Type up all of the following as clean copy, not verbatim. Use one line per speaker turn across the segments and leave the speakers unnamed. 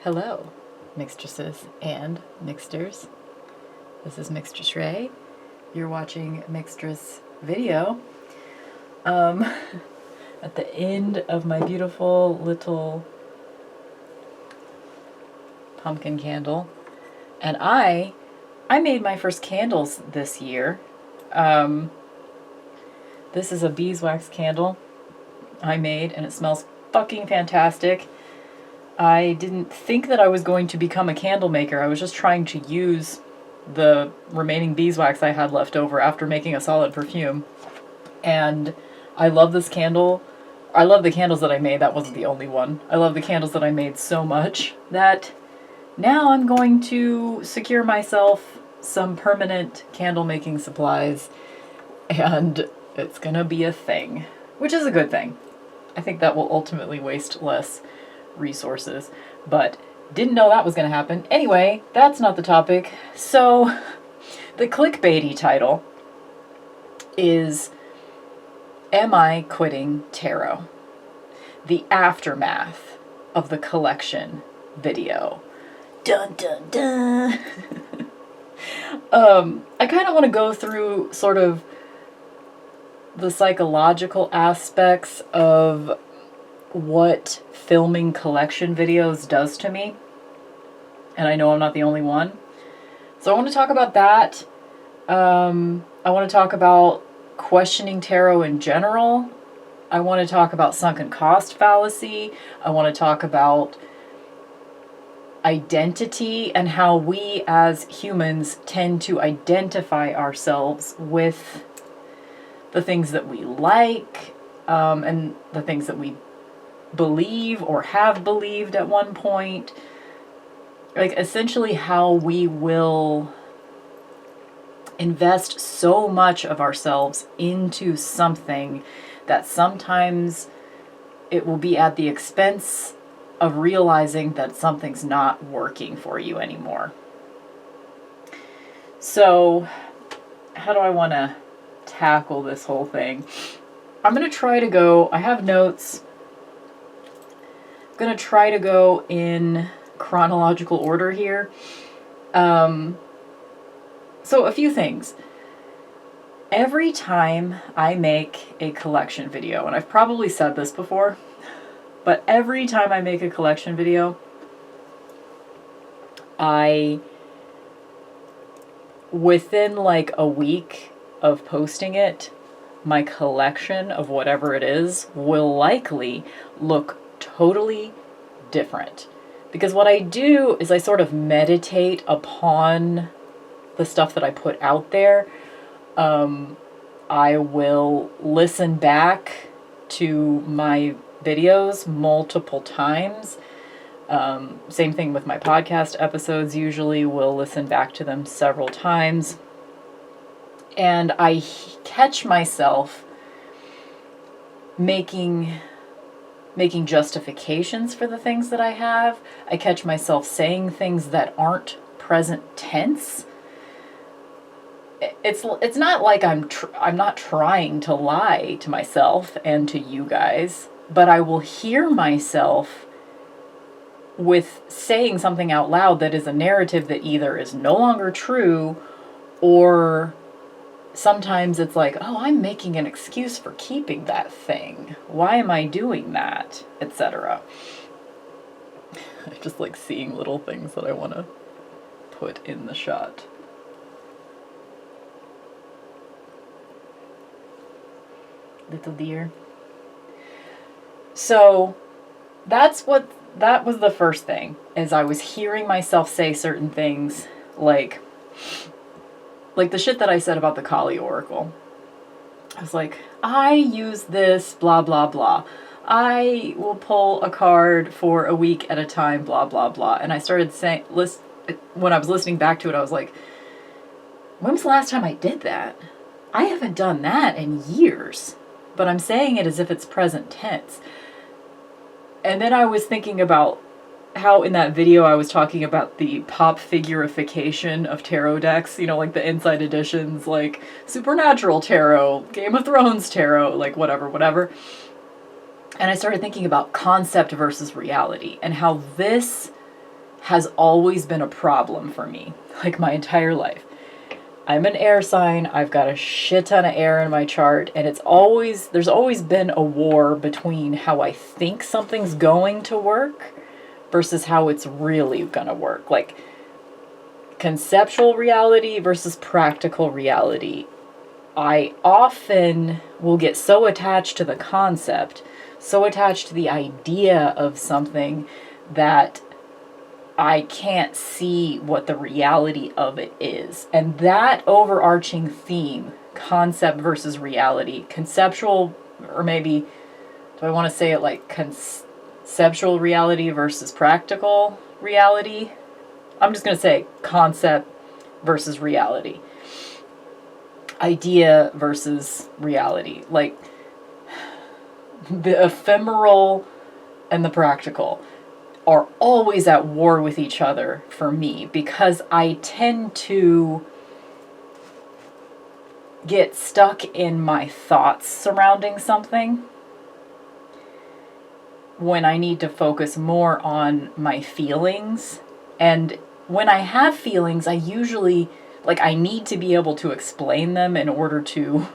Hello, mixtresses and mixters. This is Mixtress Ray. You're watching Mixtress video. At the end of my beautiful little pumpkin candle, and I made my first candles this year. This is a beeswax candle I made, and it smells fucking fantastic. I didn't think that I was going to become a candle maker. I was just trying to use the remaining beeswax I had left over after making a solid perfume. And I love this candle. I love the candles that I made. That wasn't the only one. I love the candles that I made so much that now I'm going to secure myself some permanent candle making supplies, and it's gonna be a thing, which is a good thing. I think that will ultimately waste less resources, but didn't know that was going to happen. Anyway, that's not the topic. So the clickbaity title is Am I Quitting Tarot? The aftermath of the collection video. Dun dun dun. I kind of want to go through sort of the psychological aspects of what filming collection videos does to me. And I know I'm not the only one. So I want to talk about that. I want to talk about questioning tarot in general. I want to talk about sunken cost fallacy. I want to talk about identity and how we as humans tend to identify ourselves with the things that we like, and the things that we believe or have believed at one point. Like, essentially how we will invest so much of ourselves into something that sometimes it will be at the expense of realizing that something's not working for you anymore. So, how do I want to tackle this whole thing? I'm going to try to go, I have notes. I'm going to try to go in chronological order here. So a few things. Every time I make a collection video, and I've probably said this before, but every time I make a collection video, within like a week of posting it, my collection of whatever it is will likely look totally different. Because what I do is I sort of meditate upon the stuff that I put out there. I will listen back to my videos multiple times. Same thing with my podcast episodes. Usually will listen back to them several times. And I catch myself making justifications for the things that I have. I catch myself saying things that aren't present tense. It's not like I'm not trying to lie to myself and to you guys, but I will hear myself with saying something out loud that is a narrative that either is no longer true, or sometimes it's like, oh, I'm making an excuse for keeping that thing. Why am I doing that? Etc. I just like seeing little things that I want to put in the shot. Little deer. So that was the first thing, is I was hearing myself say certain things, like the shit that I said about the Kali Oracle. I was like, I use this, blah, blah, blah. I will pull a card for a week at a time, blah, blah, blah. And I started saying, when I was listening back to it, I was like, when was the last time I did that? I haven't done that in years. But I'm saying it as if it's present tense. And then I was thinking about how in that video I was talking about the pop figurification of tarot decks, like the inside editions, like Supernatural Tarot, Game of Thrones Tarot, like whatever. And I started thinking about concept versus reality, and how this has always been a problem for me, like my entire life. I'm an air sign, I've got a shit ton of air in my chart, and there's always been a war between how I think something's going to work versus how it's really gonna work. Like, conceptual reality versus practical reality. I often will get so attached to the concept, so attached to the idea of something, that I can't see what the reality of it is. And that overarching theme, concept versus reality, conceptual, or maybe, do I want to say it like conceptual reality versus practical reality? I'm just going to say concept versus reality. Idea versus reality. Like, the ephemeral and the practical are always at war with each other for me, because I tend to get stuck in my thoughts surrounding something when I need to focus more on my feelings. And when I have feelings, I usually, like, I need to be able to explain them in order to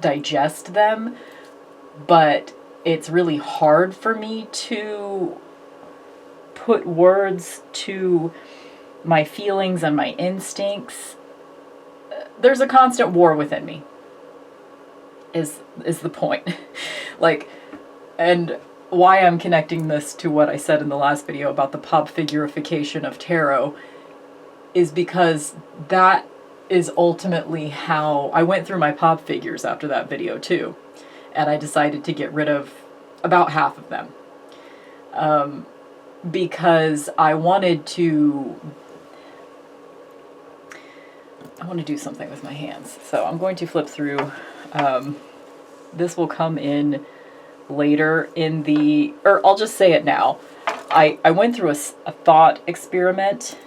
digest them, but it's really hard for me to put words to my feelings and my instincts. There's a constant war within me, is the point. Like, and why I'm connecting this to what I said in the last video about the pop figurification of tarot is because that is ultimately how I went through my pop figures after that video too. And I decided to get rid of about half of them. Because I wanted to do something with my hands. So I'm going to flip through. This will come in later in the, or I'll just say it now. I went through a thought experiment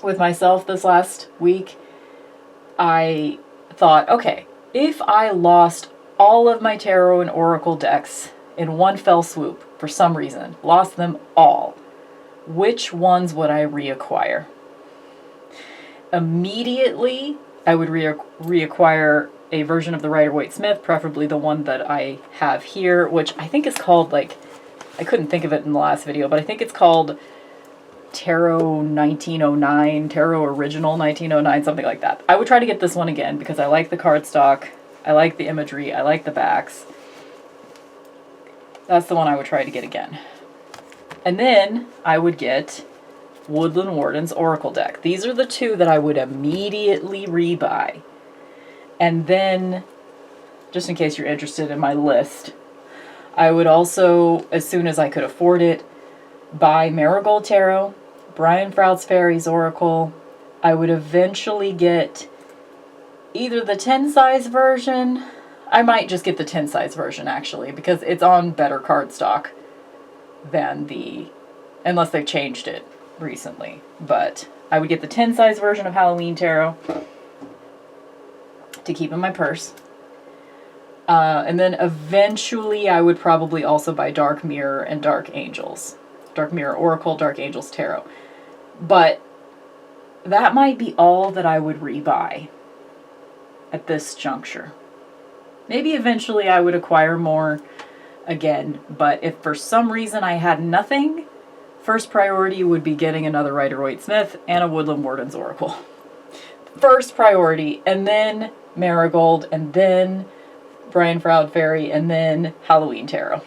with myself this last week. I thought, okay, if I lost all of my tarot and oracle decks in one fell swoop for some reason, lost them all, which ones would I reacquire? Immediately, I would reacquire a version of the Rider-Waite-Smith, preferably the one that I have here, which I think is called, like, I couldn't think of it in the last video, but I think it's called Tarot 1909, Tarot Original 1909, something like that. I would try to get this one again because I like the cardstock, I like the imagery, I like the backs. That's the one I would try to get again. And then I would get Woodland Warden's Oracle deck. These are the two that I would immediately rebuy. And then, just in case you're interested in my list, I would also, as soon as I could afford it, buy Marigold Tarot, Brian Froud's Fairies Oracle. I would eventually get either the 10 size version. I might just get the 10 size version actually, because it's on better cardstock than the, unless they've changed it recently. But I would get the 10 size version of Halloween Tarot to keep in my purse. And then eventually I would probably also buy Dark Mirror and Dark Angels. Dark Mirror Oracle, Dark Angels Tarot. But that might be all that I would rebuy at this juncture. Maybe eventually I would acquire more again, but if for some reason I had nothing, first priority would be getting another Rider-Waite-Smith and a Woodland Warden's Oracle. First priority, and then Marigold, and then Brian Froud Fairy, and then Halloween Tarot.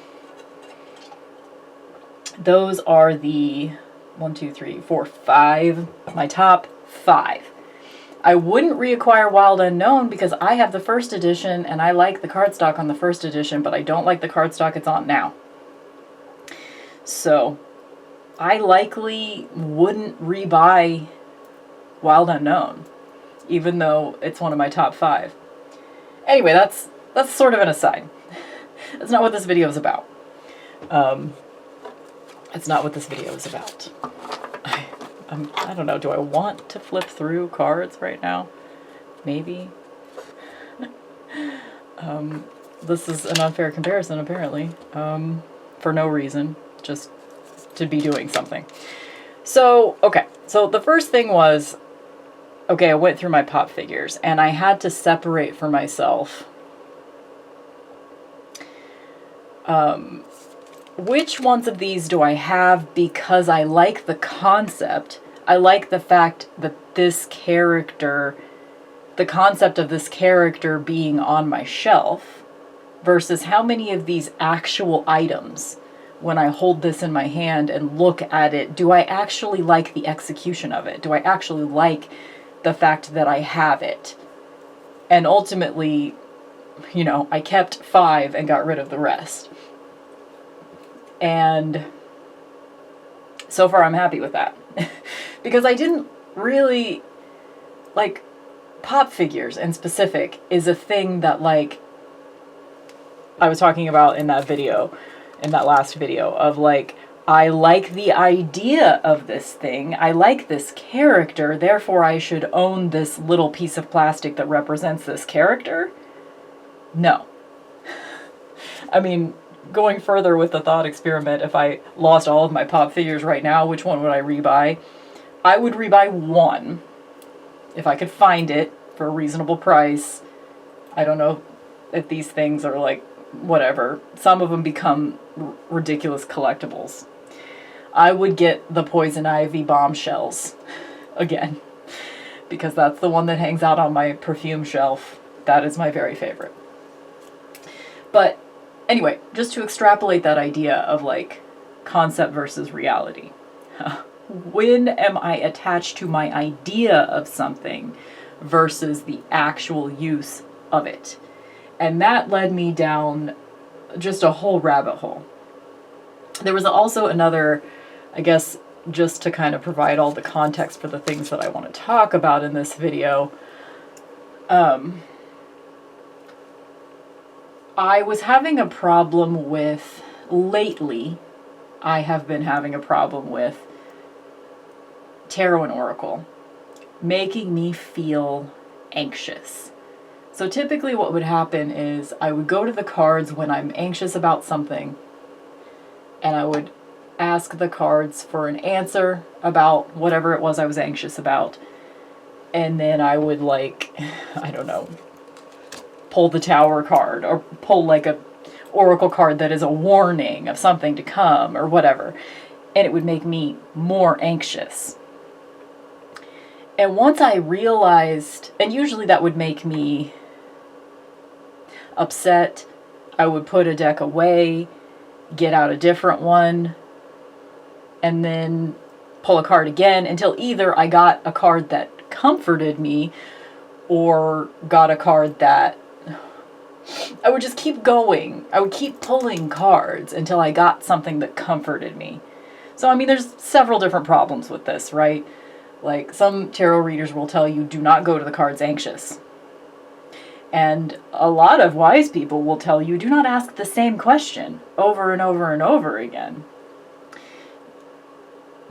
Those are the 1, 2, 3, 4, 5, my top 5. I wouldn't reacquire Wild Unknown because I have the first edition and I like the cardstock on the first edition, but I don't like the cardstock it's on now. So I likely wouldn't rebuy Wild Unknown, even though it's one of my top 5. Anyway, that's sort of an aside. That's not what this video is about. That's not what this video is about. I don't know, do I want to flip through cards right now? Maybe. This is an unfair comparison, apparently. For no reason. Just to be doing something. So, okay. So the first thing was, okay, I went through my pop figures and I had to separate for myself which ones of these do I have because I like the concept. I like the fact that this character, the concept of this character being on my shelf, versus how many of these actual items, when I hold this in my hand and look at it, do I actually like the execution of it? Do I actually like the fact that I have it? And ultimately, you know, I kept 5 and got rid of the rest. And so far I'm happy with that. Because I didn't really, like, pop figures in specific is a thing that, like, I was talking about in that video, in that last video, of like, I like the idea of this thing, I like this character, therefore I should own this little piece of plastic that represents this character? No. I mean, going further with the thought experiment, if I lost all of my pop figures right now, which one would I rebuy? I would rebuy one, if I could find it for a reasonable price. I don't know if these things are like, whatever. Some of them become ridiculous collectibles. I would get the Poison Ivy bombshells again, because that's the one that hangs out on my perfume shelf. That is my very favorite. But anyway, just to extrapolate that idea of like concept versus reality. When am I attached to my idea of something versus the actual use of it? And that led me down just a whole rabbit hole. There was also another, I guess, just to kind of provide all the context for the things that I want to talk about in this video. I was having a problem with, lately, I have been having a problem with Tarot and Oracle making me feel anxious. So typically what would happen is I would go to the cards when I'm anxious about something, and I would ask the cards for an answer about whatever it was I was anxious about. And then I would, like, I don't know, pull the Tower card or pull like a Oracle card that is a warning of something to come or whatever. And it would make me more anxious. And once I realized, and usually that would make me upset, I would put a deck away, get out a different one, and then pull a card again until either I got a card that comforted me or got a card that I would just keep going. I would keep pulling cards until I got something that comforted me. So, I mean, there's several different problems with this, right? Like, some tarot readers will tell you, do not go to the cards anxious. And a lot of wise people will tell you, do not ask the same question over and over and over again.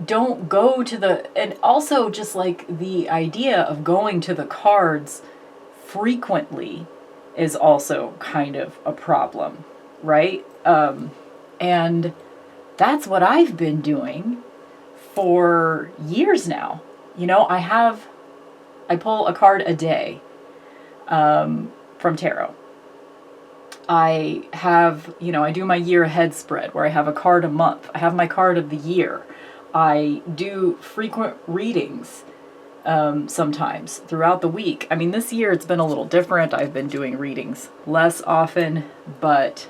Don't go to the, and also just like the idea of going to the cards frequently is also kind of a problem, right? And that's what I've been doing for years now. You know, I pull a card a day from tarot. I have, you know, I do my year ahead spread where I have a card a month. I have my card of the year. I do frequent readings sometimes throughout the week. I mean, this year it's been a little different. I've been doing readings less often, but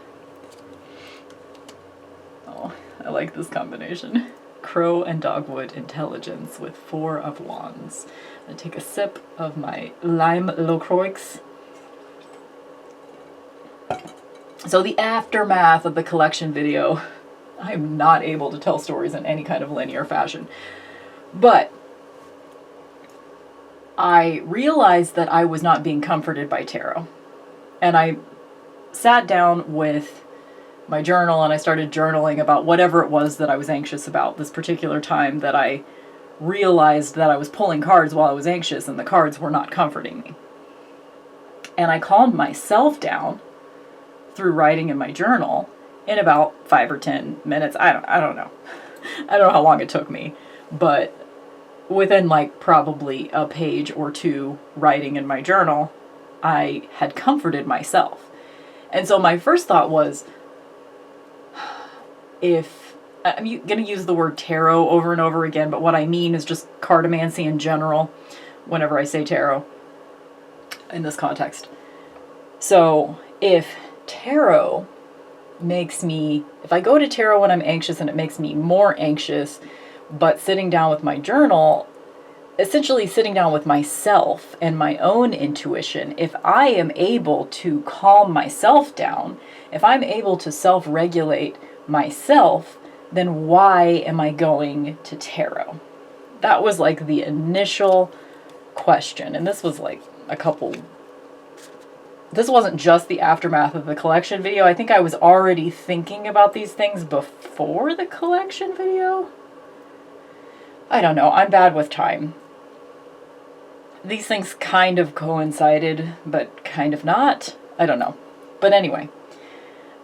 oh, I like this combination. Crow and Dogwood Intelligence with 4 of Wands. I take a sip of my Lime LaCroix. So the aftermath of the collection video, I'm not able to tell stories in any kind of linear fashion. But I realized that I was not being comforted by tarot. And I sat down with my journal and I started journaling about whatever it was that I was anxious about this particular time that I realized that I was pulling cards while I was anxious and the cards were not comforting me. And I calmed myself down through writing in my journal in about 5 or 10 minutes. I don't know. I don't know how long it took me, but within like probably a page or two writing in my journal, I had comforted myself. And so my first thought was, if I'm going to use the word tarot over and over again, but what I mean is just cartomancy in general whenever I say tarot in this context. So if tarot makes me, if I go to tarot when I'm anxious and it makes me more anxious, but sitting down with my journal, essentially sitting down with myself and my own intuition, if I am able to calm myself down, if I'm able to self-regulate myself, then why am I going to tarot? That was like the initial question. And this was like this wasn't just the aftermath of the collection video. I think I was already thinking about these things before the collection video. I don't know. I'm bad with time. These things kind of coincided, but kind of not. I don't know. But anyway.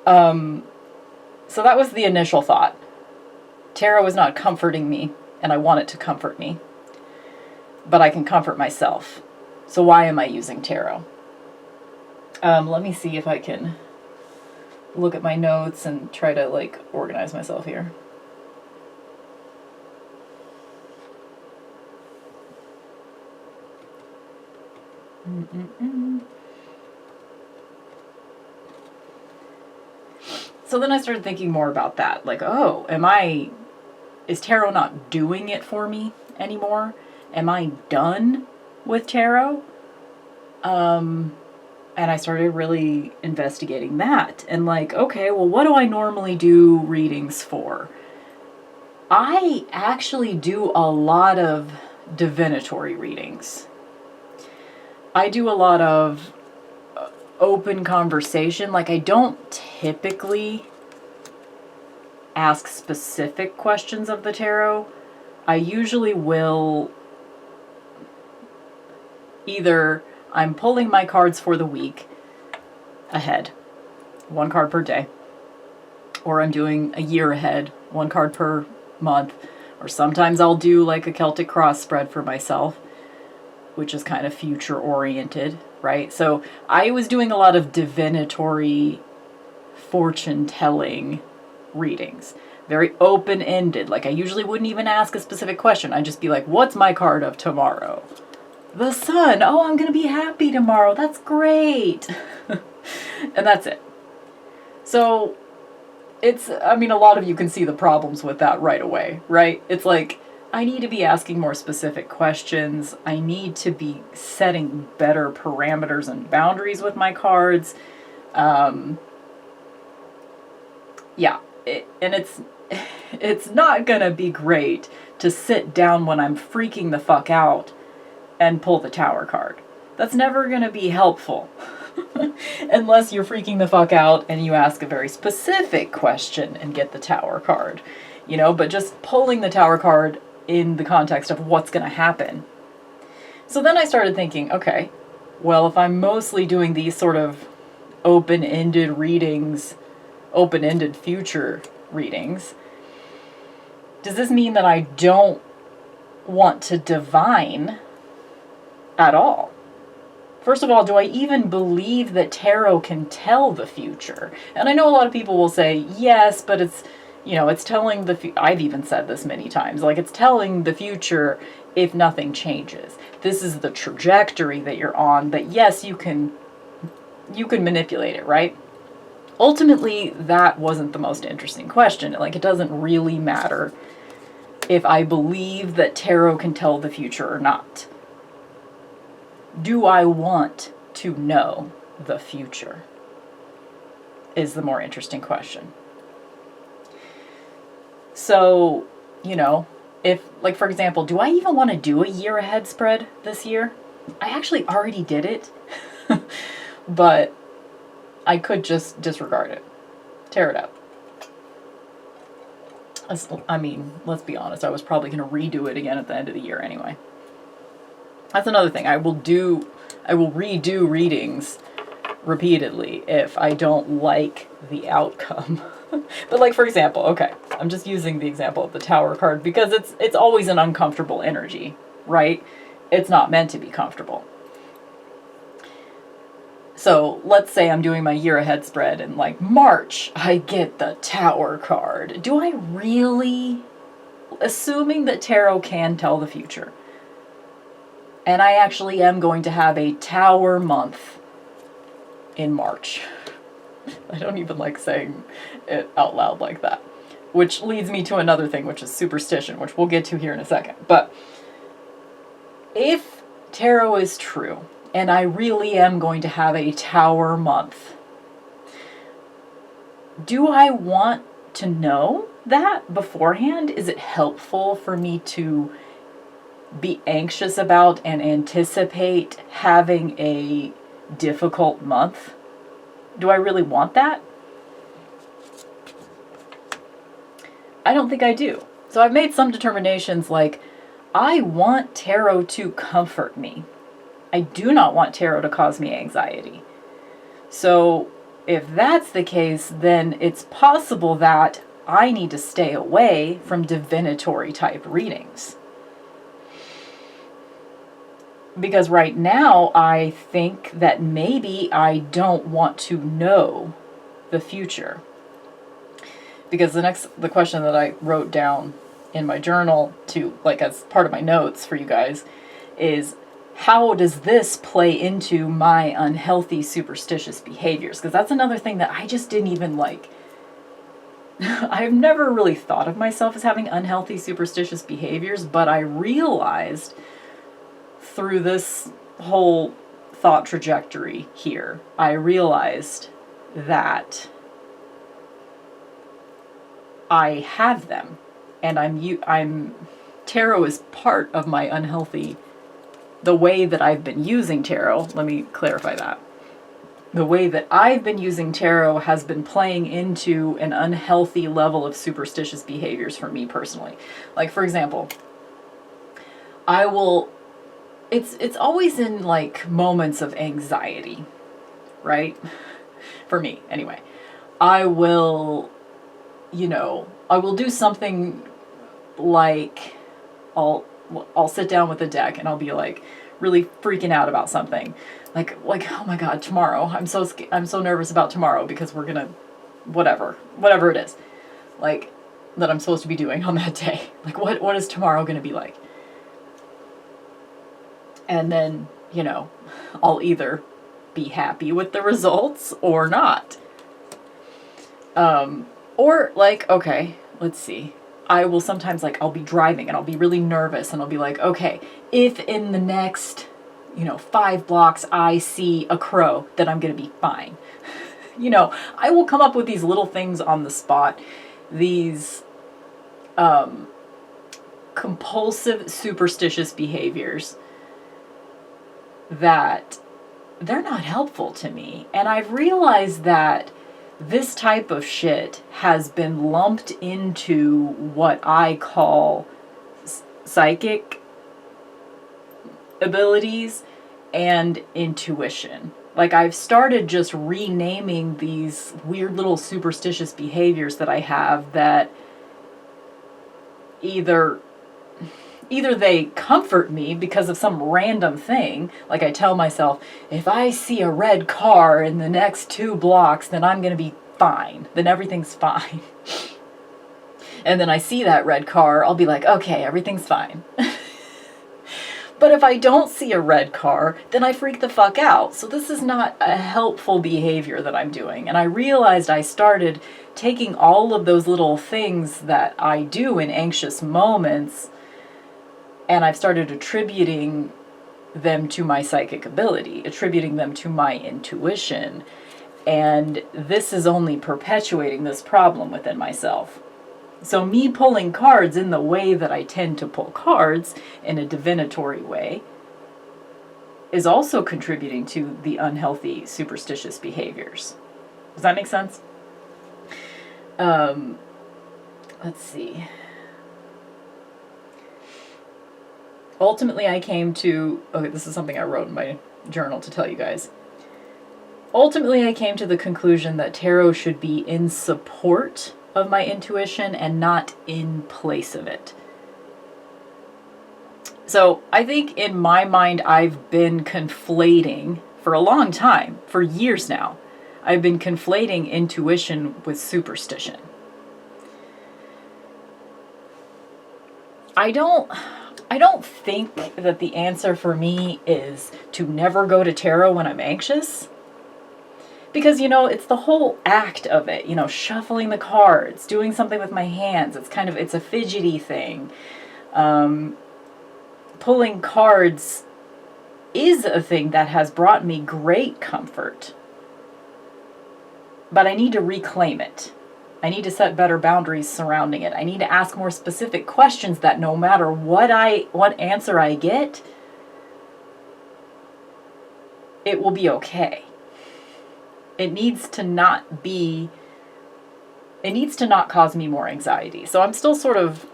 So that was the initial thought. Tarot is not comforting me, and I want it to comfort me. But I can comfort myself. So why am I using tarot? Let me see if I can look at my notes and try to like organize myself here. So then I started thinking more about that. Like, oh, is tarot not doing it for me anymore? Am I done with tarot? And I started really investigating that. And like, okay, well, what do I normally do readings for? I actually do a lot of divinatory readings. I do a lot of open conversation. Like, I don't typically ask specific questions of the tarot. I usually will either I'm pulling my cards for the week ahead, one card per day, or I'm doing a year ahead, one card per month, or sometimes I'll do like a Celtic cross spread for myself, which is kind of future oriented, right? So I was doing a lot of divinatory fortune telling readings, very open-ended. Like, I usually wouldn't even ask a specific question. I'd just be like, what's my card of tomorrow? The sun. Oh, I'm going to be happy tomorrow. That's great. And that's it. So a lot of you can see the problems with that right away, right? It's like, I need to be asking more specific questions. I need to be setting better parameters and boundaries with my cards. It's not going to be great to sit down when I'm freaking the fuck out and pull the Tower card. That's never going to be helpful. Unless you're freaking the fuck out and you ask a very specific question and get the Tower card. But just pulling the Tower card in the context of what's going to happen. So then I started thinking, okay, well, if I'm mostly doing these sort of open-ended readings, open-ended future readings, does this mean that I don't want to divine at all? First of all, do I even believe that tarot can tell the future? And I know a lot of people will say, yes, but it's telling I've even said this many times, like, it's telling the future if nothing changes. This is the trajectory that you're on, that yes, you can manipulate it, right? Ultimately, that wasn't the most interesting question. Like, it doesn't really matter if I believe that tarot can tell the future or not. Do I want to know the future? Is the more interesting question. So, if, like, for example, do I even want to do a year ahead spread this year? I actually already did it, but I could just disregard it. Tear it up. Let's be honest, I was probably going to redo it again at the end of the year anyway. That's another thing. I will redo readings repeatedly if I don't like the outcome. But like, for example, okay, I'm just using the example of the Tower card because it's always an uncomfortable energy, right? It's not meant to be comfortable. So let's say I'm doing my year ahead spread and like March, I get the Tower card. Do I really, assuming that tarot can tell the future, and I actually am going to have a Tower month in March. I don't even like saying it out loud like that. Which leads me to another thing, which is superstition, which we'll get to here in a second. But if tarot is true, and I really am going to have a Tower month, do I want to know that beforehand? Is it helpful for me to be anxious about and anticipate having a difficult month? Do I really want that? I don't think I do. So I've made some determinations like, I want tarot to comfort me. I do not want tarot to cause me anxiety. So if that's the case, then it's possible that I need to stay away from divinatory type readings. Because right now, I think that maybe I don't want to know the future. Because the question that I wrote down in my journal to, like, as part of my notes for you guys is, how does this play into my unhealthy superstitious behaviors? Because that's another thing that I just didn't even like. I've never really thought of myself as having unhealthy superstitious behaviors, but I realized through this whole thought trajectory here, I realized that I have them, and I'm tarot is part of my unhealthy, the way that I've been using tarot. Let me clarify that. The way that I've been using tarot has been playing into an unhealthy level of superstitious behaviors for me personally. Like, for example, it's always in like moments of anxiety, right? For me, anyway. I will do something like I'll sit down with a deck and I'll be like really freaking out about something. Like oh my god, tomorrow. I'm so nervous about tomorrow because we're going to whatever it is. Like that I'm supposed to be doing on that day. Like what is tomorrow going to be like? And then, I'll either be happy with the results or not. Or like, okay, let's see. I will sometimes I'll be driving and I'll be really nervous and I'll be like, okay, if in the next, 5 blocks I see a crow, then I'm going to be fine. I will come up with these little things on the spot, these compulsive superstitious behaviors that they're not helpful to me. And I've realized that this type of shit has been lumped into what I call psychic abilities and intuition. Like, I've started just renaming these weird little superstitious behaviors that I have that either they comfort me because of some random thing. Like, I tell myself, if I see a red car in the next 2 blocks, then I'm going to be fine. Then everything's fine. And then I see that red car, I'll be like, okay, everything's fine. But if I don't see a red car, then I freak the fuck out. So this is not a helpful behavior that I'm doing. And I realized I started taking all of those little things that I do in anxious moments, and I've started attributing them to my psychic ability, attributing them to my intuition. And this is only perpetuating this problem within myself. So me pulling cards in the way that I tend to pull cards, in a divinatory way, is also contributing to the unhealthy superstitious behaviors. Does that make sense? Let's see. Ultimately, I came to... Okay, this is something I wrote in my journal to tell you guys. ultimately I came to the conclusion that tarot should be in support of my intuition and not in place of it. So I think in my mind I've been conflating for a long time, for years now, I've been conflating intuition with superstition. I don't think that the answer for me is to never go to tarot when I'm anxious. Because, it's the whole act of it, shuffling the cards, doing something with my hands. It's a fidgety thing. Pulling cards is a thing that has brought me great comfort. But I need to reclaim it. I need to set better boundaries surrounding it. I need to ask more specific questions that no matter what answer I get, it will be okay. It needs to not cause me more anxiety. So I'm still sort of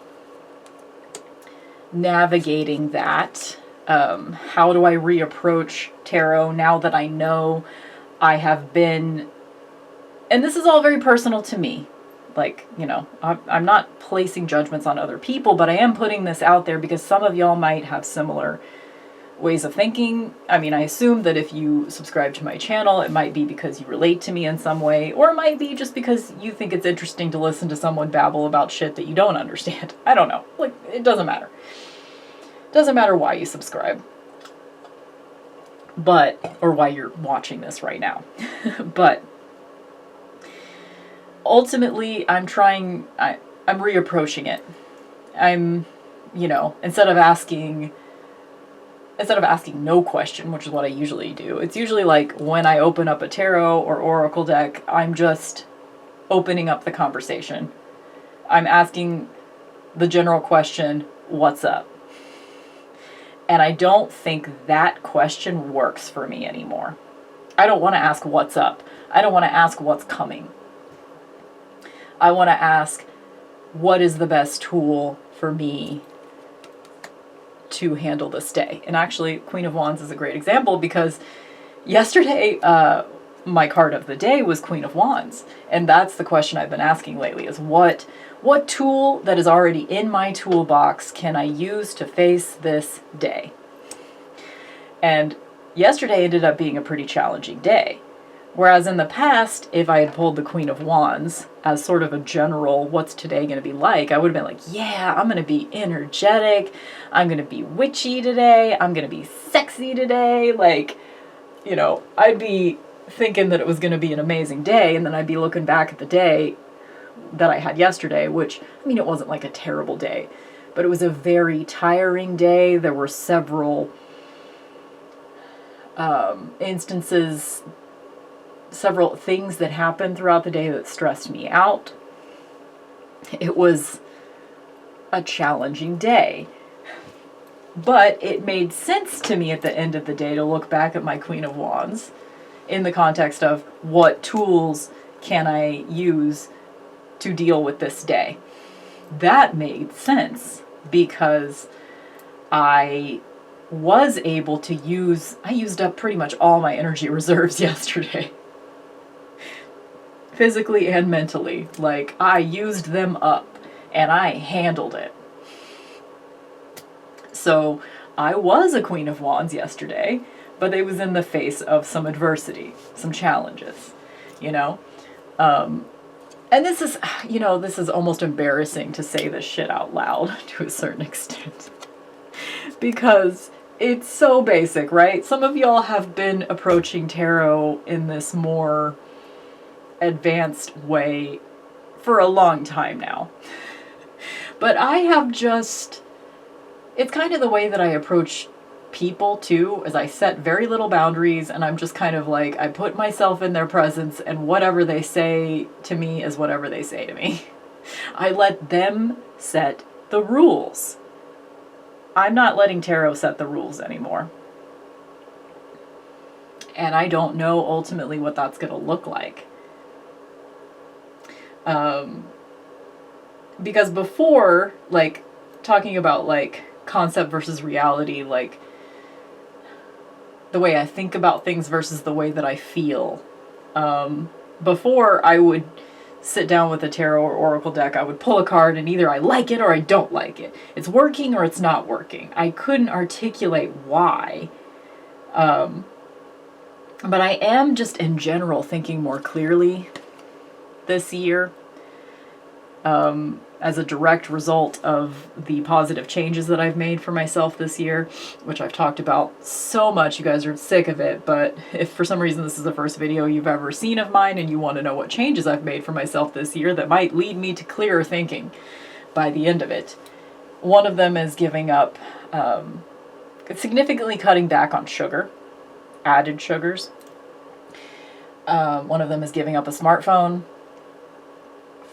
navigating that. How do I reapproach tarot now that I know I have been, and this is all very personal to me. Like, I'm not placing judgments on other people, but I am putting this out there because some of y'all might have similar ways of thinking. I mean, I assume that if you subscribe to my channel, it might be because you relate to me in some way, or it might be just because you think it's interesting to listen to someone babble about shit that you don't understand. I don't know. Like, it doesn't matter. It doesn't matter why you subscribe. Or why you're watching this right now. But ultimately, I'm reapproaching it. I'm, instead of asking no question, which is what I usually do, it's usually like when I open up a tarot or oracle deck, I'm just opening up the conversation. I'm asking the general question, what's up? And I don't think that question works for me anymore. I don't want to ask what's up. I don't want to ask what's coming. I want to ask, what is the best tool for me to handle this day? And actually, Queen of Wands is a great example because yesterday, my card of the day was Queen of Wands. And that's the question I've been asking lately is what tool that is already in my toolbox can I use to face this day? And yesterday ended up being a pretty challenging day. Whereas in the past, if I had pulled the Queen of Wands as sort of a general, what's today going to be like, I would have been like, yeah, I'm going to be energetic. I'm going to be witchy today. I'm going to be sexy today. Like, I'd be thinking that it was going to be an amazing day. And then I'd be looking back at the day that I had yesterday, which, it wasn't like a terrible day, but it was a very tiring day. There were several instances, several things that happened throughout the day that stressed me out. It was a challenging day. But it made sense to me at the end of the day to look back at my Queen of Wands in the context of what tools can I use to deal with this day. That made sense because I was able to I used up pretty much all my energy reserves yesterday. Physically and mentally. Like, I used them up and I handled it. So I was a Queen of Wands yesterday, but it was in the face of some adversity, some challenges, and this is almost embarrassing to say this shit out loud to a certain extent because it's so basic, right? Some of y'all have been approaching tarot in this more advanced way for a long time now. But I have it's kind of the way that I approach people too, as I set very little boundaries and I'm just kind of like, I put myself in their presence and whatever they say to me is whatever they say to me. I let them set the rules. I'm not letting tarot set the rules anymore. And I don't know ultimately what that's going to look like. Because before, like, talking about, like, concept versus reality, like, the way I think about things versus the way that I feel. Before I would sit down with a tarot or oracle deck, I would pull a card and either I like it or I don't like it. It's working or it's not working. I couldn't articulate why. But I am just in general thinking more clearly this year, as a direct result of the positive changes that I've made for myself this year, which I've talked about so much. You guys are sick of it, but if for some reason this is the first video you've ever seen of mine and you want to know what changes I've made for myself this year that might lead me to clearer thinking by the end of it, one of them is giving up, significantly cutting back on sugar, added sugars. One of them is giving up a smartphone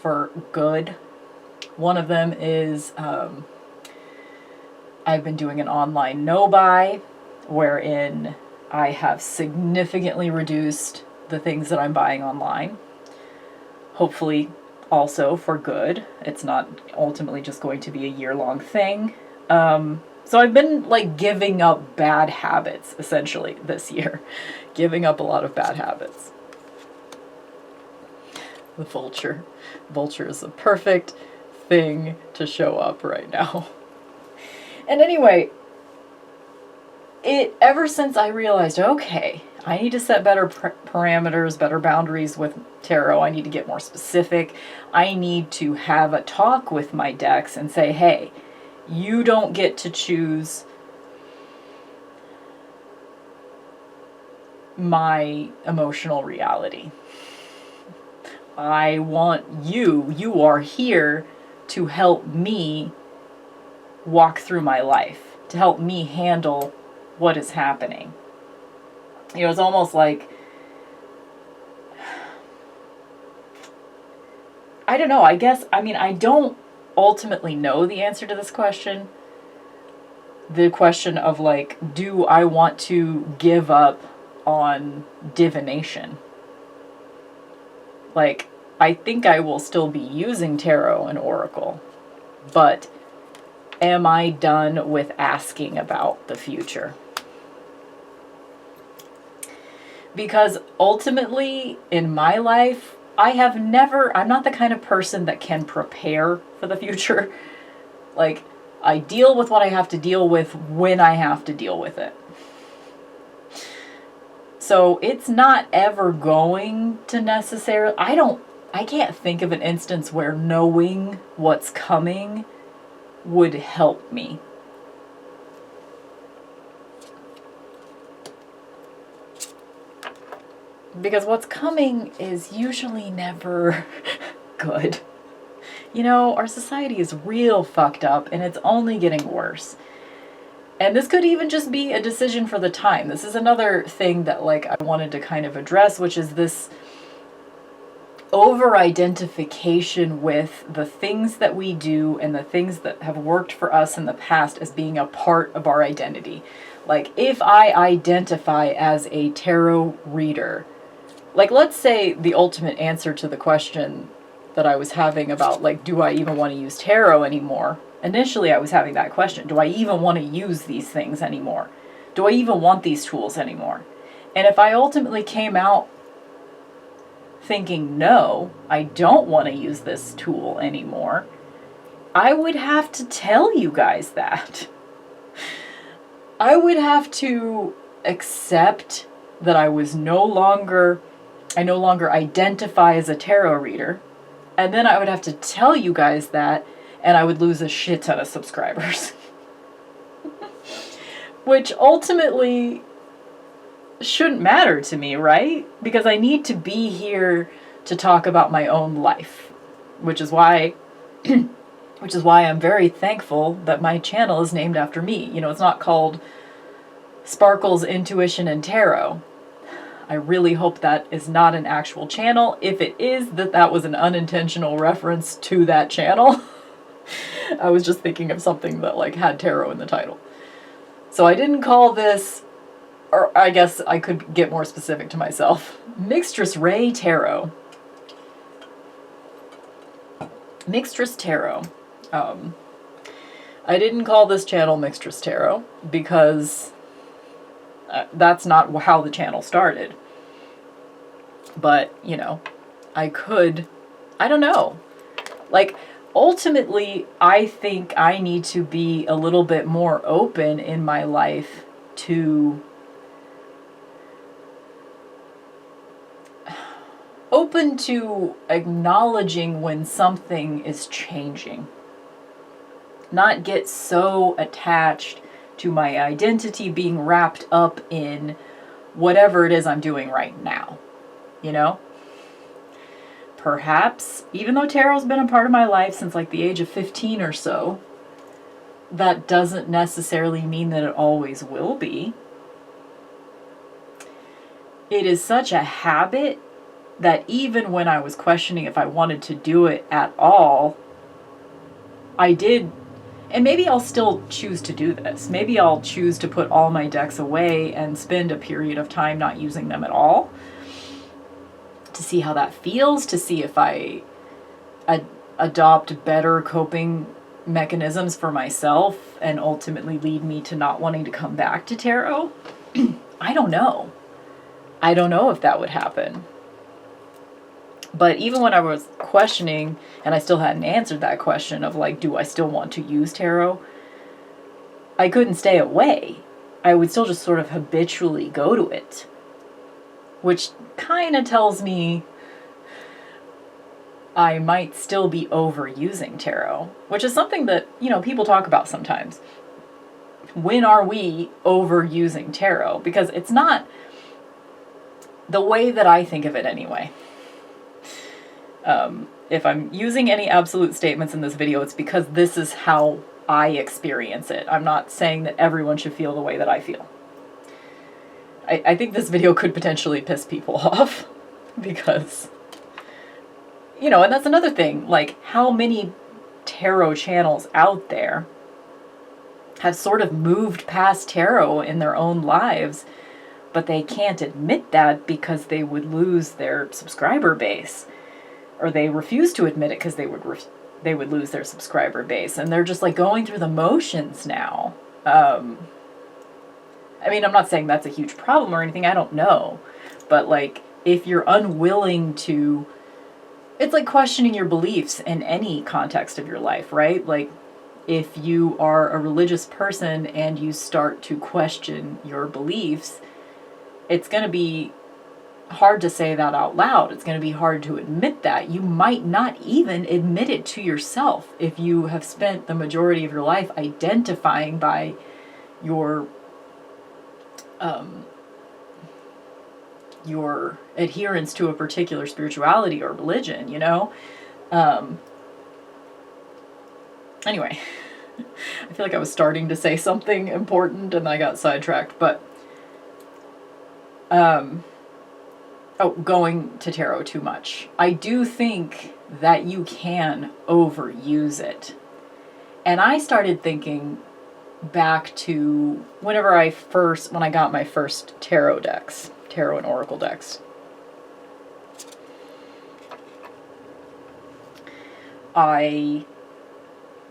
for good. One of them is I've been doing an online no-buy, wherein I have significantly reduced the things that I'm buying online. Hopefully also for good. It's not ultimately just going to be a year-long thing. So I've been like giving up bad habits essentially this year. Giving up a lot of bad habits. The vulture. Vulture is the perfect thing to show up right now. And anyway, ever since I realized, okay, I need to set better parameters, better boundaries with tarot. I need to get more specific. I need to have a talk with my decks and say, hey, you don't get to choose my emotional reality. I want you are here to help me walk through my life, to help me handle what is happening. You know, it's almost like, I don't know, I don't ultimately know the answer to this question. The question of like, do I want to give up on divination? Like, I think I will still be using tarot and oracle, but am I done with asking about the future? Because ultimately, in my life, I'm not the kind of person that can prepare for the future. Like, I deal with what I have to deal with when I have to deal with it. So it's not ever going to necessarily, I can't think of an instance where knowing what's coming would help me. Because what's coming is usually never good. You know, our society is real fucked up and it's only getting worse. And this could even just be a decision for the time. This is another thing that like I wanted to kind of address, which is this over-identification with the things that we do and the things that have worked for us in the past as being a part of our identity. Like, if I identify as a tarot reader, like, let's say the ultimate answer to the question that I was having about, like, do I even want to use tarot anymore? Initially, I was having that question. Do I even want to use these things anymore? Do I even want these tools anymore? And if I ultimately came out thinking, no, I don't want to use this tool anymore, I would have to tell you guys that. I would have to accept that I no longer identify as a tarot reader, and then I would have to tell you guys that, and I would lose a shit ton of subscribers. Which ultimately shouldn't matter to me, right? Because I need to be here to talk about my own life, which is why I'm very thankful that my channel is named after me. You know, it's not called Sparkles, Intuition, and Tarot. I really hope that is not an actual channel. If it is, that was an unintentional reference to that channel. I was just thinking of something that like had tarot in the title. So I didn't call this, or I guess I could get more specific to myself, Mixtress Ray Tarot. Mixtress Tarot. I didn't call this channel Mixtress Tarot because that's not how the channel started. But, I don't know. Like, ultimately, I think I need to be a little bit more open in my life to acknowledging when something is changing. Not get so attached to my identity being wrapped up in whatever it is I'm doing right now. Perhaps, even though tarot's been a part of my life since like the age of 15 or so, that doesn't necessarily mean that it always will be. It is such a habit that even when I was questioning if I wanted to do it at all, I did. And maybe I'll still choose to do this. Maybe I'll choose to put all my decks away and spend a period of time not using them at all, to see how that feels, to see if I adopt better coping mechanisms for myself and ultimately lead me to not wanting to come back to tarot. I don't know. I don't know if that would happen. But even when I was questioning, and I still hadn't answered that question of like, do I still want to use tarot? I couldn't stay away. I would still just sort of habitually go to it, which kind of tells me I might still be overusing tarot, which is something that, people talk about sometimes. When are we overusing tarot? Because it's not the way that I think of it anyway. If I'm using any absolute statements in this video, it's because this is how I experience it. I'm not saying that everyone should feel the way that I feel. I think this video could potentially piss people off because, and that's another thing, like how many tarot channels out there have sort of moved past tarot in their own lives, but they can't admit that because they would lose their subscriber base. Or they refuse to admit it because they would lose their subscriber base, and they're just like going through the motions now. I'm not saying that's a huge problem or anything. I don't know, but like if you're unwilling to, it's like questioning your beliefs in any context of your life, right? Like if you are a religious person and you start to question your beliefs, it's going to be hard to say that out loud. It's going to be hard to admit that. You might not even admit it to yourself if you have spent the majority of your life identifying by your adherence to a particular spirituality or religion, Anyway, I feel like I was starting to say something important and I got sidetracked, but going to tarot too much. I do think that you can overuse it. And I started thinking back to when I got my first tarot and oracle decks. I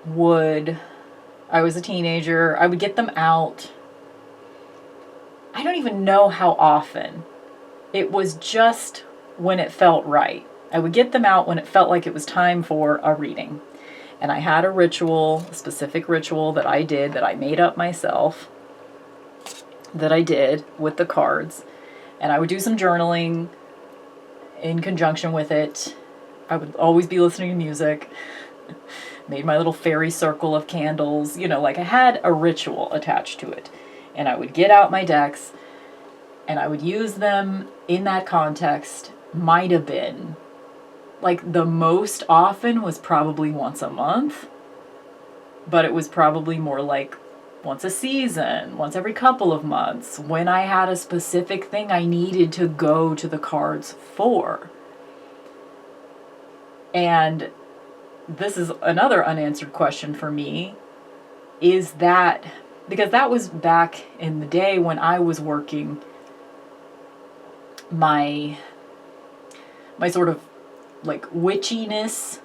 was a teenager. I would get them out. I don't even know how often. It was just when it felt right. I would get them out when it felt like it was time for a reading. And I had a specific ritual that I did, that I made up myself, that I did with the cards. And I would do some journaling in conjunction with it. I would always be listening to music. Made my little fairy circle of candles. I had a ritual attached to it. And I would get out my decks and I would use them in that context. Might have been, like, the most often was probably once a month, but it was probably more like once a season, once every couple of months, when I had a specific thing I needed to go to the cards for. And this is another unanswered question for me, is that, because that was back in the day when I was working my sort of like witchiness,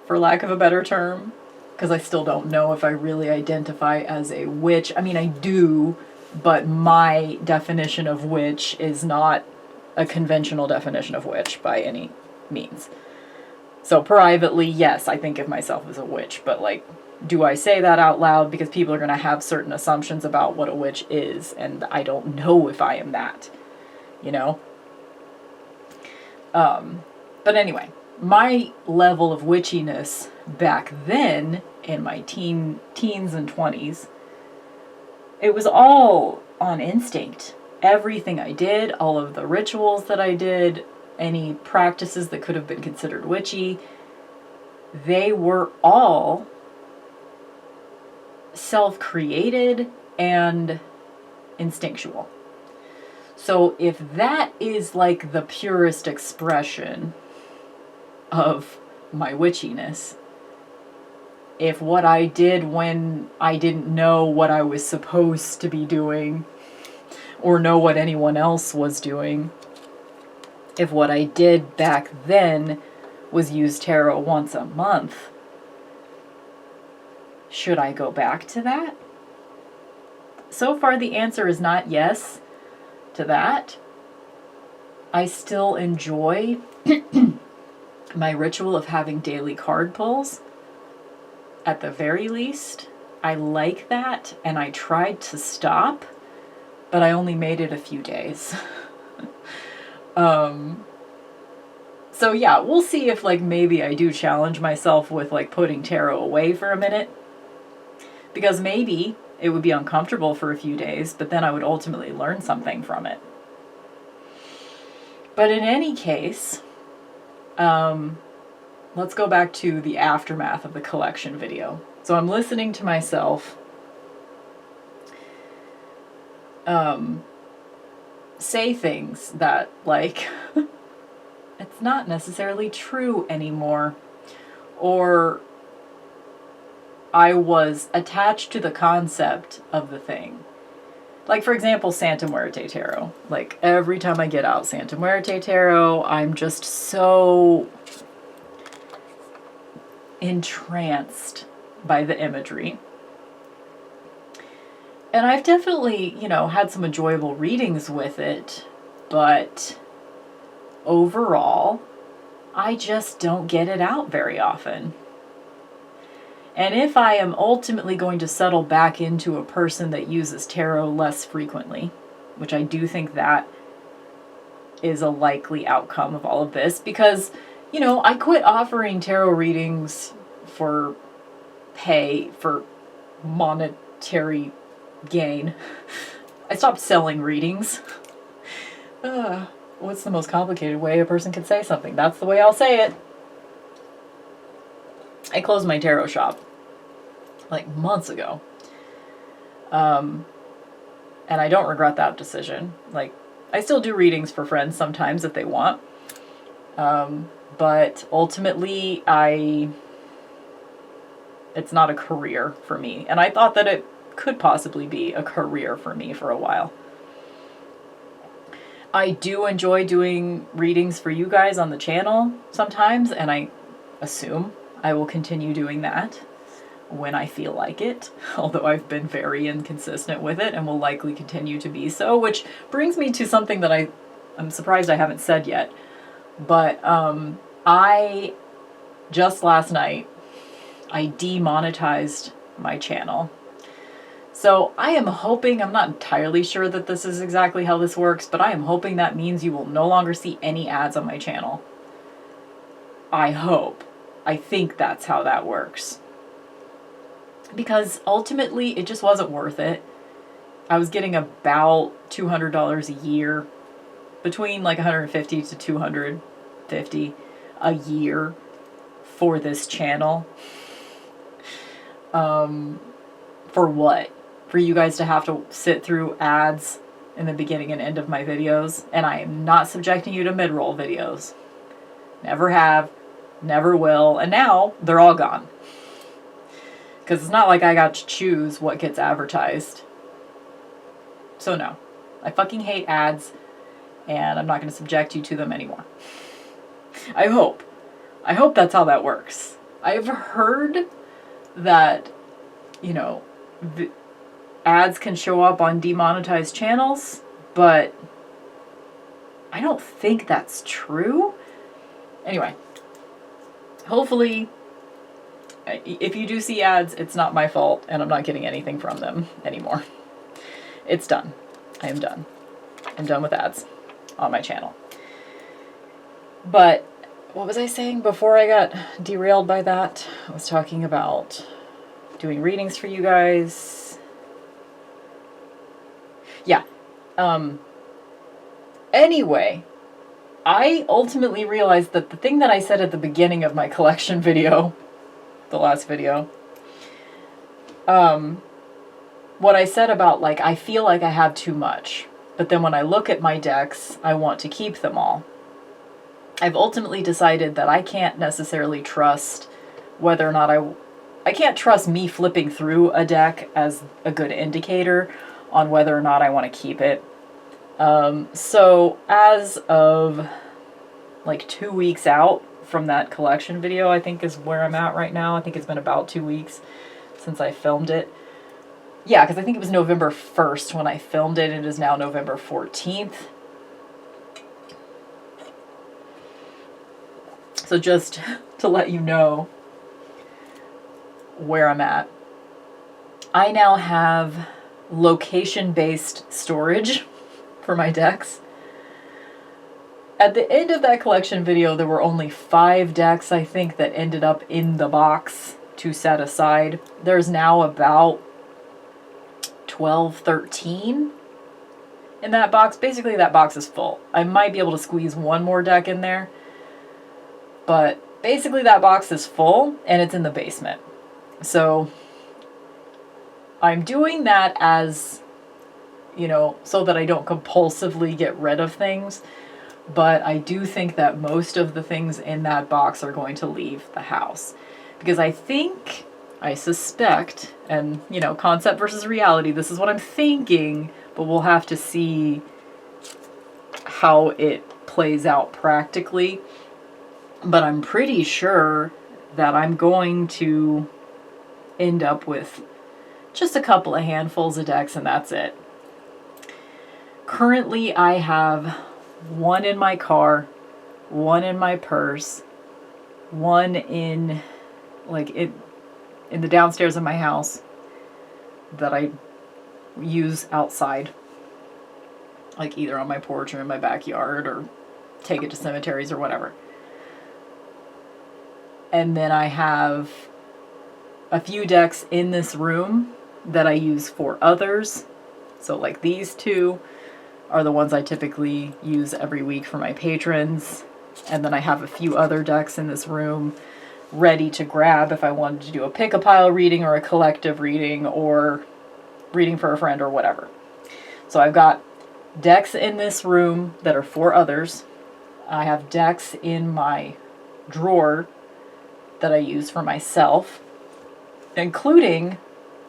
for lack of a better term, because I still don't know if I really identify as a witch. I mean, I do, but my definition of witch is not a conventional definition of witch by any means. So privately, yes, I think of myself as a witch, but like, do I say that out loud? Because people are going to have certain assumptions about what a witch is, and I don't know if I am that, you know? But anyway, my level of witchiness back then, in my teens and 20s, it was all on instinct. Everything I did, all of the rituals that I did, any practices that could have been considered witchy, they were all self-created and instinctual. So if that is like the purest expression of my witchiness, if what I did when I didn't know what I was supposed to be doing or know what anyone else was doing, if what I did back then was use tarot once a month, should I go back to that? So far, the answer is not yes to that. I still enjoy my ritual of having daily card pulls. At the very least, I like that, and I tried to stop, but I only made it a few days. So yeah, we'll see if like maybe I do challenge myself with like putting tarot away for a minute. Because maybe it would be uncomfortable for a few days, but then I would ultimately learn something from it. But in any case, let's go back to the aftermath of the collection video. So I'm listening to myself say things that, like, it's not necessarily true anymore. Or I was attached to the concept of the thing. Like, for example, Santa Muerte Tarot. Like, every time I get out Santa Muerte Tarot, I'm just so entranced by the imagery. And I've definitely, you know, had some enjoyable readings with it, but overall, I just don't get it out very often. And if I am ultimately going to settle back into a person that uses tarot less frequently, which I do think that is a likely outcome of all of this, because, you know, I quit offering tarot readings for pay, for monetary gain. I stopped selling readings. What's the most complicated way a person could say something? That's the way I'll say it. I closed my tarot shop like months ago. And I don't regret that decision. Like, I still do readings for friends sometimes if they want. But ultimately, it's not a career for me. And I thought that it could possibly be a career for me for a while. I do enjoy doing readings for you guys on the channel sometimes, and I assume I will continue doing that when I feel like it, although I've been very inconsistent with it and will likely continue to be so, which brings me to something that I'm surprised I haven't said yet. But I just last night, I demonetized my channel. So I am hoping, I'm not entirely sure that this is exactly how this works, but I am hoping that means you will no longer see any ads on my channel. I hope. I think that's how that works. Because ultimately, it just wasn't worth it. I was getting about $200 a year, between like $150 to $250 a year for this channel. For what? For you guys to have to sit through ads in the beginning and end of my videos. And I am not subjecting you to mid-roll videos. Never have, never will, and now they're all gone. Because it's not like I got to choose what gets advertised. So no, I fucking hate ads, and I'm not going to subject you to them anymore. I hope that's how that works. I've heard that, you know, ads can show up on demonetized channels, but I don't think that's true. Anyway, hopefully, if you do see ads, it's not my fault and I'm not getting anything from them anymore. It's done. I am done. I'm done with ads on my channel. But what was I saying before I got derailed by that? I was talking about doing readings for you guys. Yeah. Anyway, I ultimately realized that the thing that I said at the beginning of my collection video, the last video, what I said about, like, I feel like I have too much, but then when I look at my decks, I want to keep them all. I've ultimately decided that I can't necessarily trust whether or not I can't trust me flipping through a deck as a good indicator on whether or not I want to keep it. So as of like 2 weeks out from that collection video, I think is where I'm at right now. I think it's been about 2 weeks since I filmed it. Yeah, because I think it was November 1st when I filmed it. It is now November 14th. So just to let you know where I'm at, I now have location-based storage for my decks. At the end of that collection video, there were only 5 decks, I think, that ended up in the box to set aside. There's now about 12, 13 in that box. Basically, that box is full. I might be able to squeeze one more deck in there, but basically that box is full and it's in the basement. So I'm doing that as, you know, so that I don't compulsively get rid of things. But I do think that most of the things in that box are going to leave the house. Because I suspect, and, you know, concept versus reality, this is what I'm thinking, but we'll have to see how it plays out practically. But I'm pretty sure that I'm going to end up with just a couple of handfuls of decks and that's it. Currently, I have one in my car, one in my purse, one in the downstairs of my house that I use outside, like either on my porch or in my backyard or take it to cemeteries or whatever. And then I have a few decks in this room that I use for others. So like these two are the ones I typically use every week for my patrons. And then I have a few other decks in this room ready to grab if I wanted to do a pick-a-pile reading or a collective reading or reading for a friend or whatever. So I've got decks in this room that are for others. I have decks in my drawer that I use for myself, including,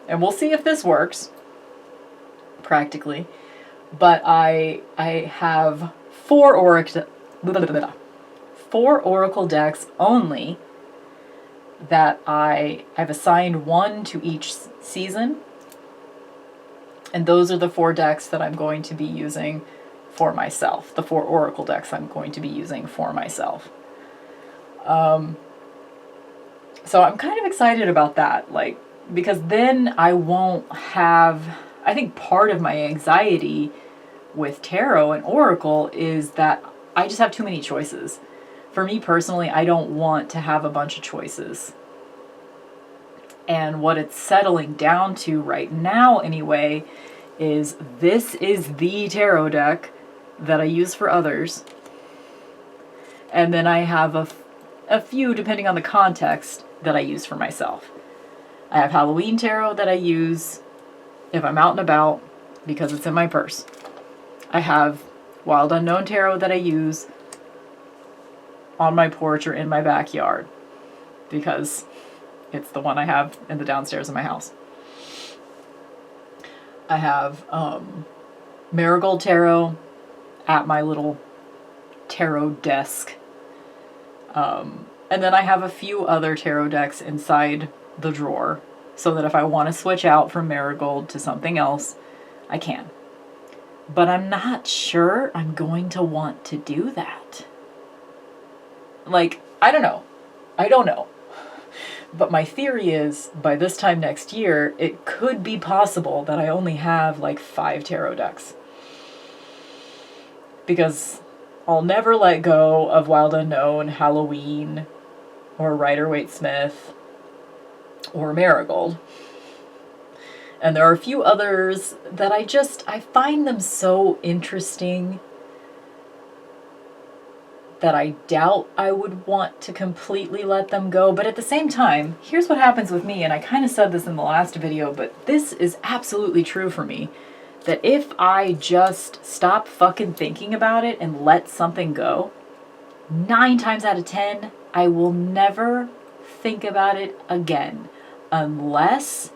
and we'll see if this works practically, but I have 4 Oracle decks only that I've assigned 1 to each season. And those are the 4 decks that I'm going to be using for myself. The 4 Oracle decks I'm going to be using for myself. So I'm kind of excited about that, like, because then I won't have, I think part of my anxiety with tarot and oracle is that I just have too many choices. For me personally, I don't want to have a bunch of choices. And what it's settling down to right now anyway is this is the tarot deck that I use for others. And then I have a few, depending on the context, that I use for myself. I have Halloween tarot that I use if I'm out and about because it's in my purse. I have Wild Unknown tarot that I use on my porch or in my backyard because it's the one I have in the downstairs of my house. I have Marigold tarot at my little tarot desk. And then I have a few other tarot decks inside the drawer so that if I want to switch out from Marigold to something else, I can. But I'm not sure I'm going to want to do that. Like, I don't know. I don't know. But my theory is, by this time next year, it could be possible that I only have like 5 tarot decks. Because I'll never let go of Wild Unknown, Halloween, or Rider-Waite-Smith, or Marigold. And there are a few others that I find them so interesting that I doubt I would want to completely let them go. But at the same time, here's what happens with me, and I kind of said this in the last video, but this is absolutely true for me, that if I just stop fucking thinking about it and let something go, 9 times out of 10, I will never think about it again unless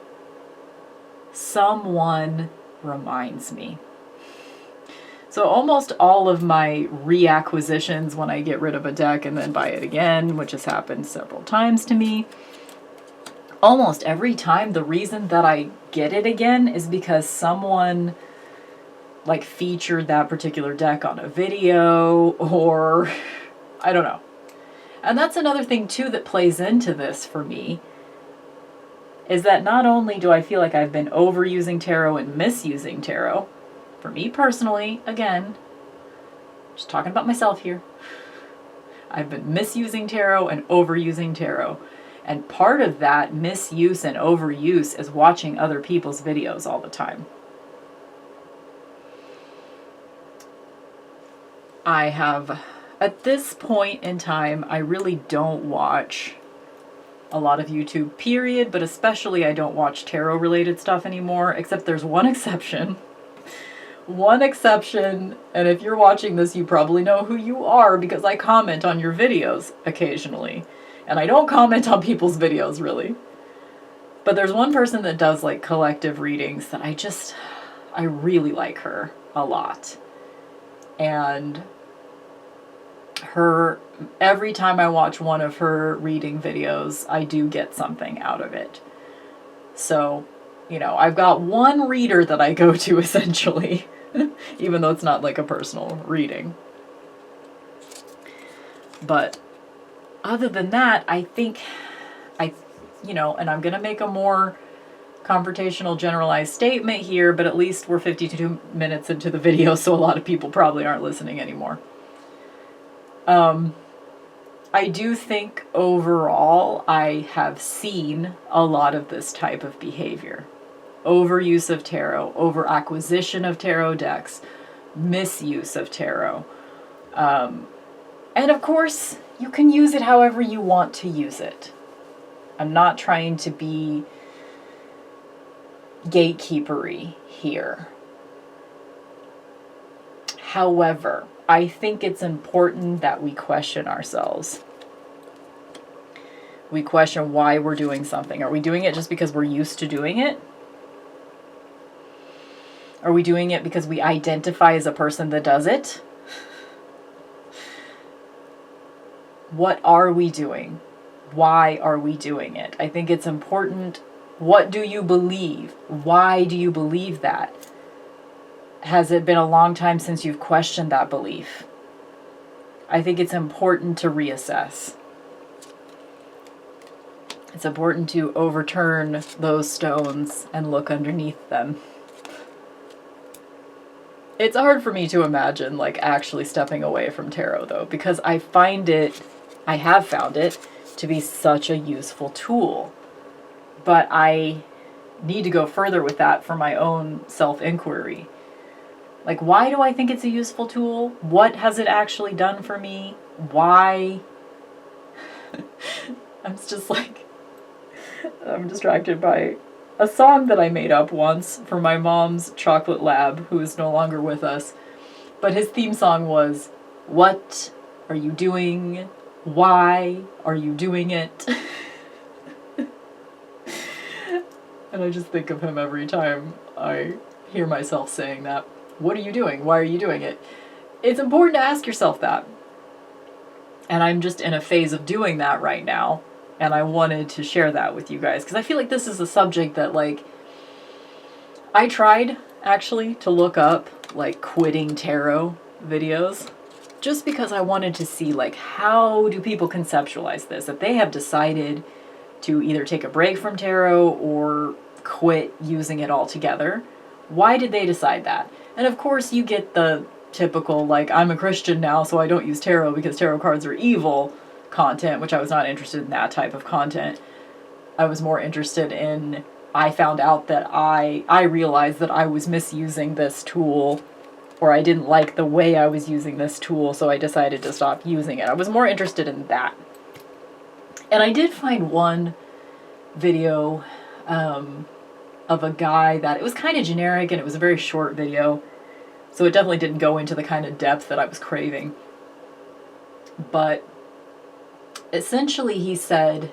someone reminds me. So almost all of my reacquisitions when I get rid of a deck and then buy it again, which has happened several times to me, almost every time the reason that I get it again is because someone like featured that particular deck on a video, or I don't know. And that's another thing too that plays into this for me, is that not only do I feel like I've been overusing tarot and misusing tarot, for me personally, again, just talking about myself here, I've been misusing tarot and overusing tarot. And part of that misuse and overuse is watching other people's videos all the time. I have, at this point in time, I really don't watch a lot of YouTube, period, but especially I don't watch tarot related stuff anymore, except there's one exception. One exception, and if you're watching this, you probably know who you are because I comment on your videos occasionally. And I don't comment on people's videos, really. But there's one person that does like collective readings that I really like her a lot. And every time I watch one of her reading videos, I do get something out of it. So, you know, I've got one reader that I go to essentially. Even though it's not like a personal reading. But other than that, I think and I'm going to make a more confrontational generalized statement here, but at least we're 52 minutes into the video, so a lot of people probably aren't listening anymore. I do think overall I have seen a lot of this type of behavior. Overuse of tarot, overacquisition of tarot decks, misuse of tarot. And of course, you can use it however you want to use it. I'm not trying to be gatekeepery here. However, I think it's important that we question ourselves. We question why we're doing something. Are we doing it just because we're used to doing it? Are we doing it because we identify as a person that does it? What are we doing? Why are we doing it? I think it's important. What do you believe? Why do you believe that? Has it been a long time since you've questioned that belief? I think it's important to reassess. It's important to overturn those stones and look underneath them. It's hard for me to imagine like actually stepping away from tarot though, because I have found it to be such a useful tool. But I need to go further with that for my own self-inquiry. Like, why do I think it's a useful tool? What has it actually done for me? Why? I'm distracted by a song that I made up once for my mom's chocolate lab, who is no longer with us. But his theme song was, "What are you doing? Why are you doing it?" And I just think of him every time I hear myself saying that. What are you doing? Why are you doing it? It's important to ask yourself that. And I'm just in a phase of doing that right now. And I wanted to share that with you guys. Because I feel like this is a subject that, like, I tried, actually, to look up, like quitting tarot videos, just because I wanted to see like how do people conceptualize this, if they have decided to either take a break from tarot or quit using it altogether. Why did they decide that? And of course you get the typical like, I'm a Christian now so I don't use tarot because tarot cards are evil content, which I was not interested in that type of content. I was more interested in, I found out that I realized that I was misusing this tool, or I didn't like the way I was using this tool, so I decided to stop using it. I was more interested in that. And I did find one video of a guy that, it was kind of generic and it was a very short video, so it definitely didn't go into the kind of depth that I was craving. But essentially he said,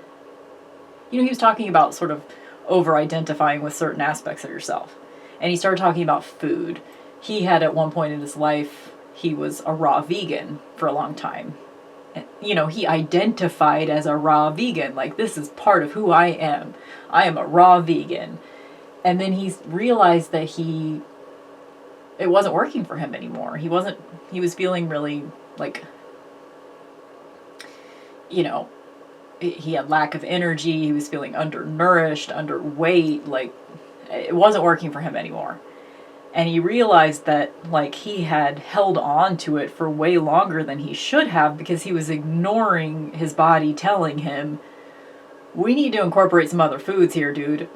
you know, he was talking about sort of over-identifying with certain aspects of yourself. And he started talking about food. He had at one point in his life, he was a raw vegan for a long time. And, you know, he identified as a raw vegan, like this is part of who I am. I am a raw vegan. And then he realized that it wasn't working for him anymore. He was feeling really like, you know, he had lack of energy, he was feeling undernourished, underweight, like it wasn't working for him anymore. And he realized that like he had held on to it for way longer than he should have because he was ignoring his body telling him, we need to incorporate some other foods here, dude.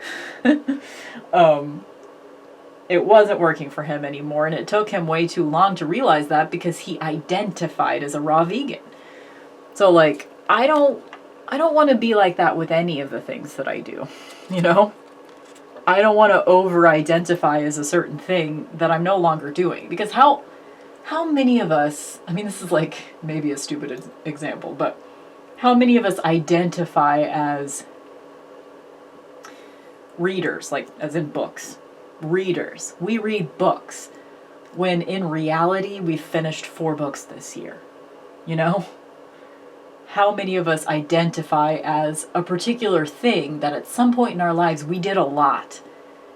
It wasn't working for him anymore, and it took him way too long to realize that because he identified as a raw vegan. So like, I don't want to be like that with any of the things that I do, you know? I don't want to over-identify as a certain thing that I'm no longer doing. Because how many of us, I mean, this is like maybe a stupid example, but how many of us identify as readers, like as in books? Readers. We read books when in reality we've finished 4 books this year, you know? How many of us identify as a particular thing that at some point in our lives we did a lot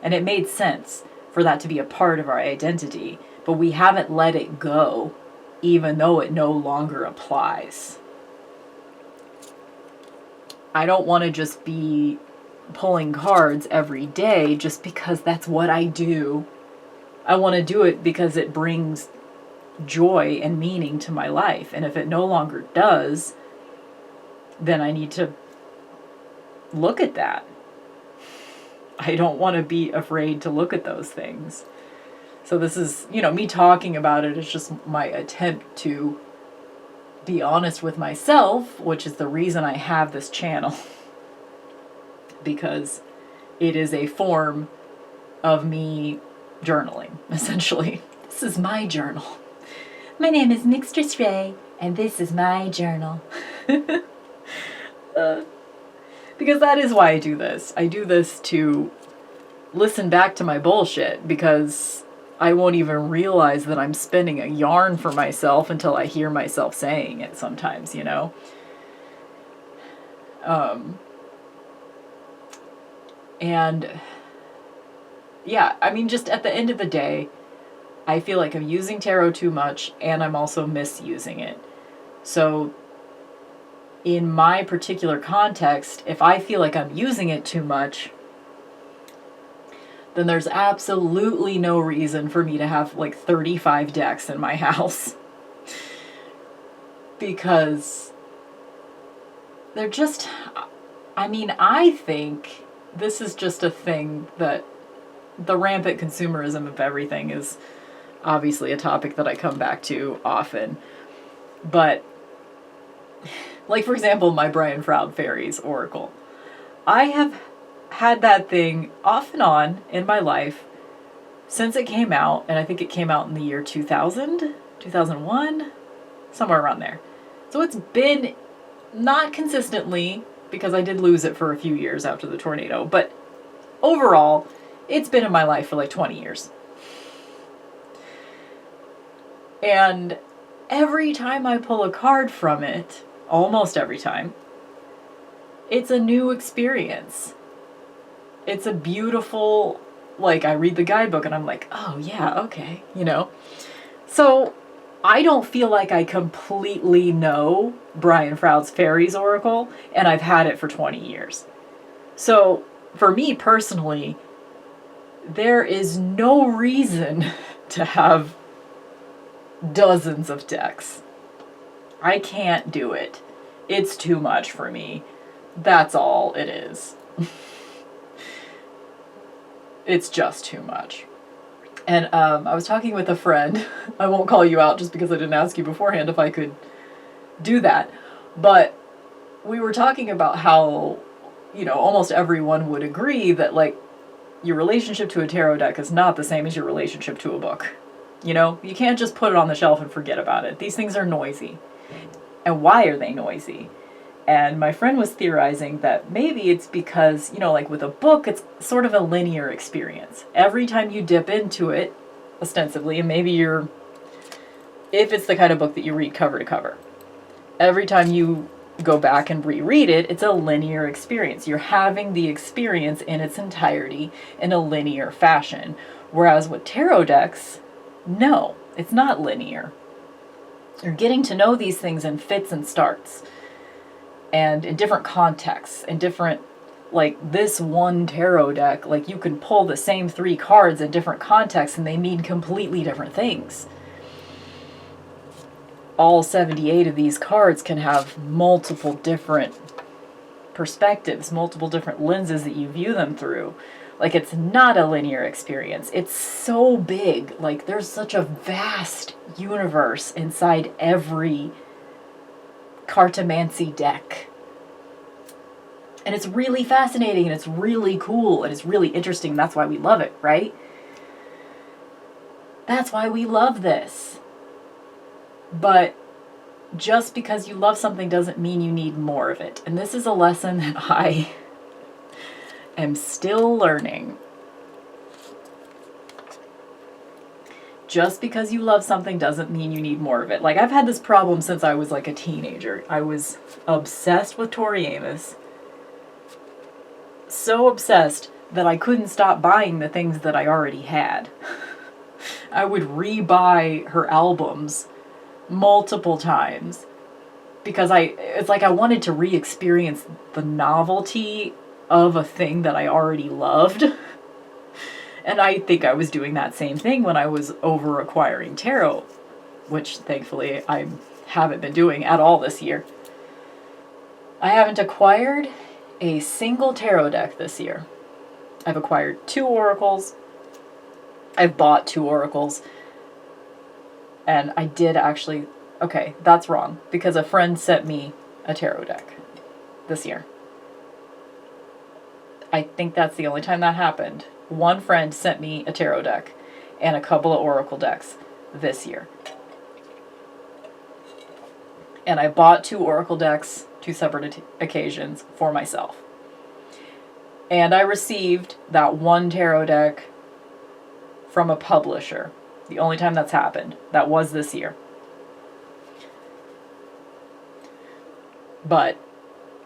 and it made sense for that to be a part of our identity, but we haven't let it go even though it no longer applies. I don't want to just be pulling cards every day just because that's what I do. I want to do it because it brings joy and meaning to my life, and if it no longer does, then I need to look at that. I don't want to be afraid to look at those things. So this is, you know, me talking about it is just my attempt to be honest with myself, which is the reason I have this channel. Because it is a form of me journaling, essentially. This is my journal. My name is Mistress Ray, and this is my journal. Because that is why I do this. I do this to listen back to my bullshit, because I won't even realize that I'm spinning a yarn for myself until I hear myself saying it sometimes, you know? And yeah, I mean, just at the end of the day, I feel like I'm using tarot too much and I'm also misusing it. So in my particular context, if I feel like I'm using it too much, then there's absolutely no reason for me to have like 35 decks in my house. Because they're just, I mean, I think this is just a thing that the rampant consumerism of everything is obviously a topic that I come back to often. But, like for example, my Brian Froud Fairies Oracle. I have had that thing off and on in my life since it came out, and I think it came out in the year 2000, 2001, somewhere around there. So it's been not consistently, because I did lose it for a few years after the tornado, but overall, it's been in my life for like 20 years. And every time I pull a card from it, almost every time, it's a new experience. It's a beautiful like I read the guidebook and I'm like, oh yeah, okay, So I don't feel like I completely know Brian Froud's Fairies Oracle, and I've had it for 20 years. So for me personally, there is no reason to have dozens of decks. I can't do it. It's too much for me. That's all it is. It's just too much. And I was talking with a friend. I won't call you out just because I didn't ask you beforehand if I could do that. But we were talking about how, almost everyone would agree that, like, your relationship to a tarot deck is not the same as your relationship to a book. You can't just put it on the shelf and forget about it. These things are noisy. And why are they noisy? And my friend was theorizing that maybe it's because, like with a book, it's sort of a linear experience. Every time you dip into it, ostensibly, and maybe if it's the kind of book that you read cover to cover, every time you go back and reread it, it's a linear experience. You're having the experience in its entirety in a linear fashion. Whereas with tarot decks, no, it's not linear. You're getting to know these things in fits and starts. And in different contexts, in different, like this one tarot deck, like you can pull the same 3 cards in different contexts and they mean completely different things. All 78 of these cards can have multiple different perspectives, multiple different lenses that you view them through. Like, it's not a linear experience. It's so big. Like, there's such a vast universe inside every cartomancy deck. And it's really fascinating, and it's really cool, and it's really interesting. That's why we love it, right? That's why we love this. But just because you love something doesn't mean you need more of it. And this is a lesson that I am still learning. Just because you love something doesn't mean you need more of it. Like, I've had this problem since I was like a teenager. I was obsessed with Tori Amos. So obsessed that I couldn't stop buying the things that I already had. I would re-buy her albums multiple times because it's like I wanted to re-experience the novelty of a thing that I already loved. And I think I was doing that same thing when I was over acquiring tarot, which thankfully I haven't been doing at all this year. I haven't acquired a single tarot deck this year. I've acquired 2 oracles. I've bought 2 oracles. And I did actually... Okay, that's wrong, because a friend sent me a tarot deck this year. I think that's the only time that happened. One friend sent me a tarot deck and a couple of oracle decks this year. And I bought 2 oracle decks, 2 separate occasions, for myself. And I received that one tarot deck from a publisher. The only time that's happened. That was this year. But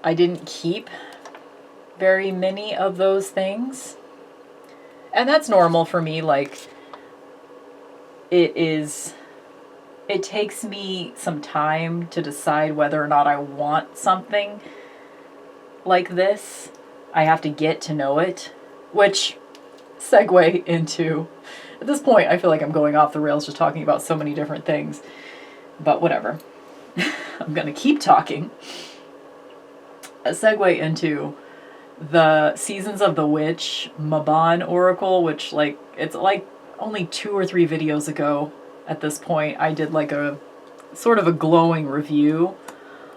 I didn't keep very many of those things. And that's normal for me. Like, it takes me some time to decide whether or not I want something like this. I have to get to know it, which segue into, at this point I feel like I'm going off the rails just talking about so many different things, but whatever. I'm gonna keep talking. A segue into the Seasons of the Witch Mabon Oracle, which, like, it's like only 2 or 3 videos ago at this point I did like a sort of a glowing review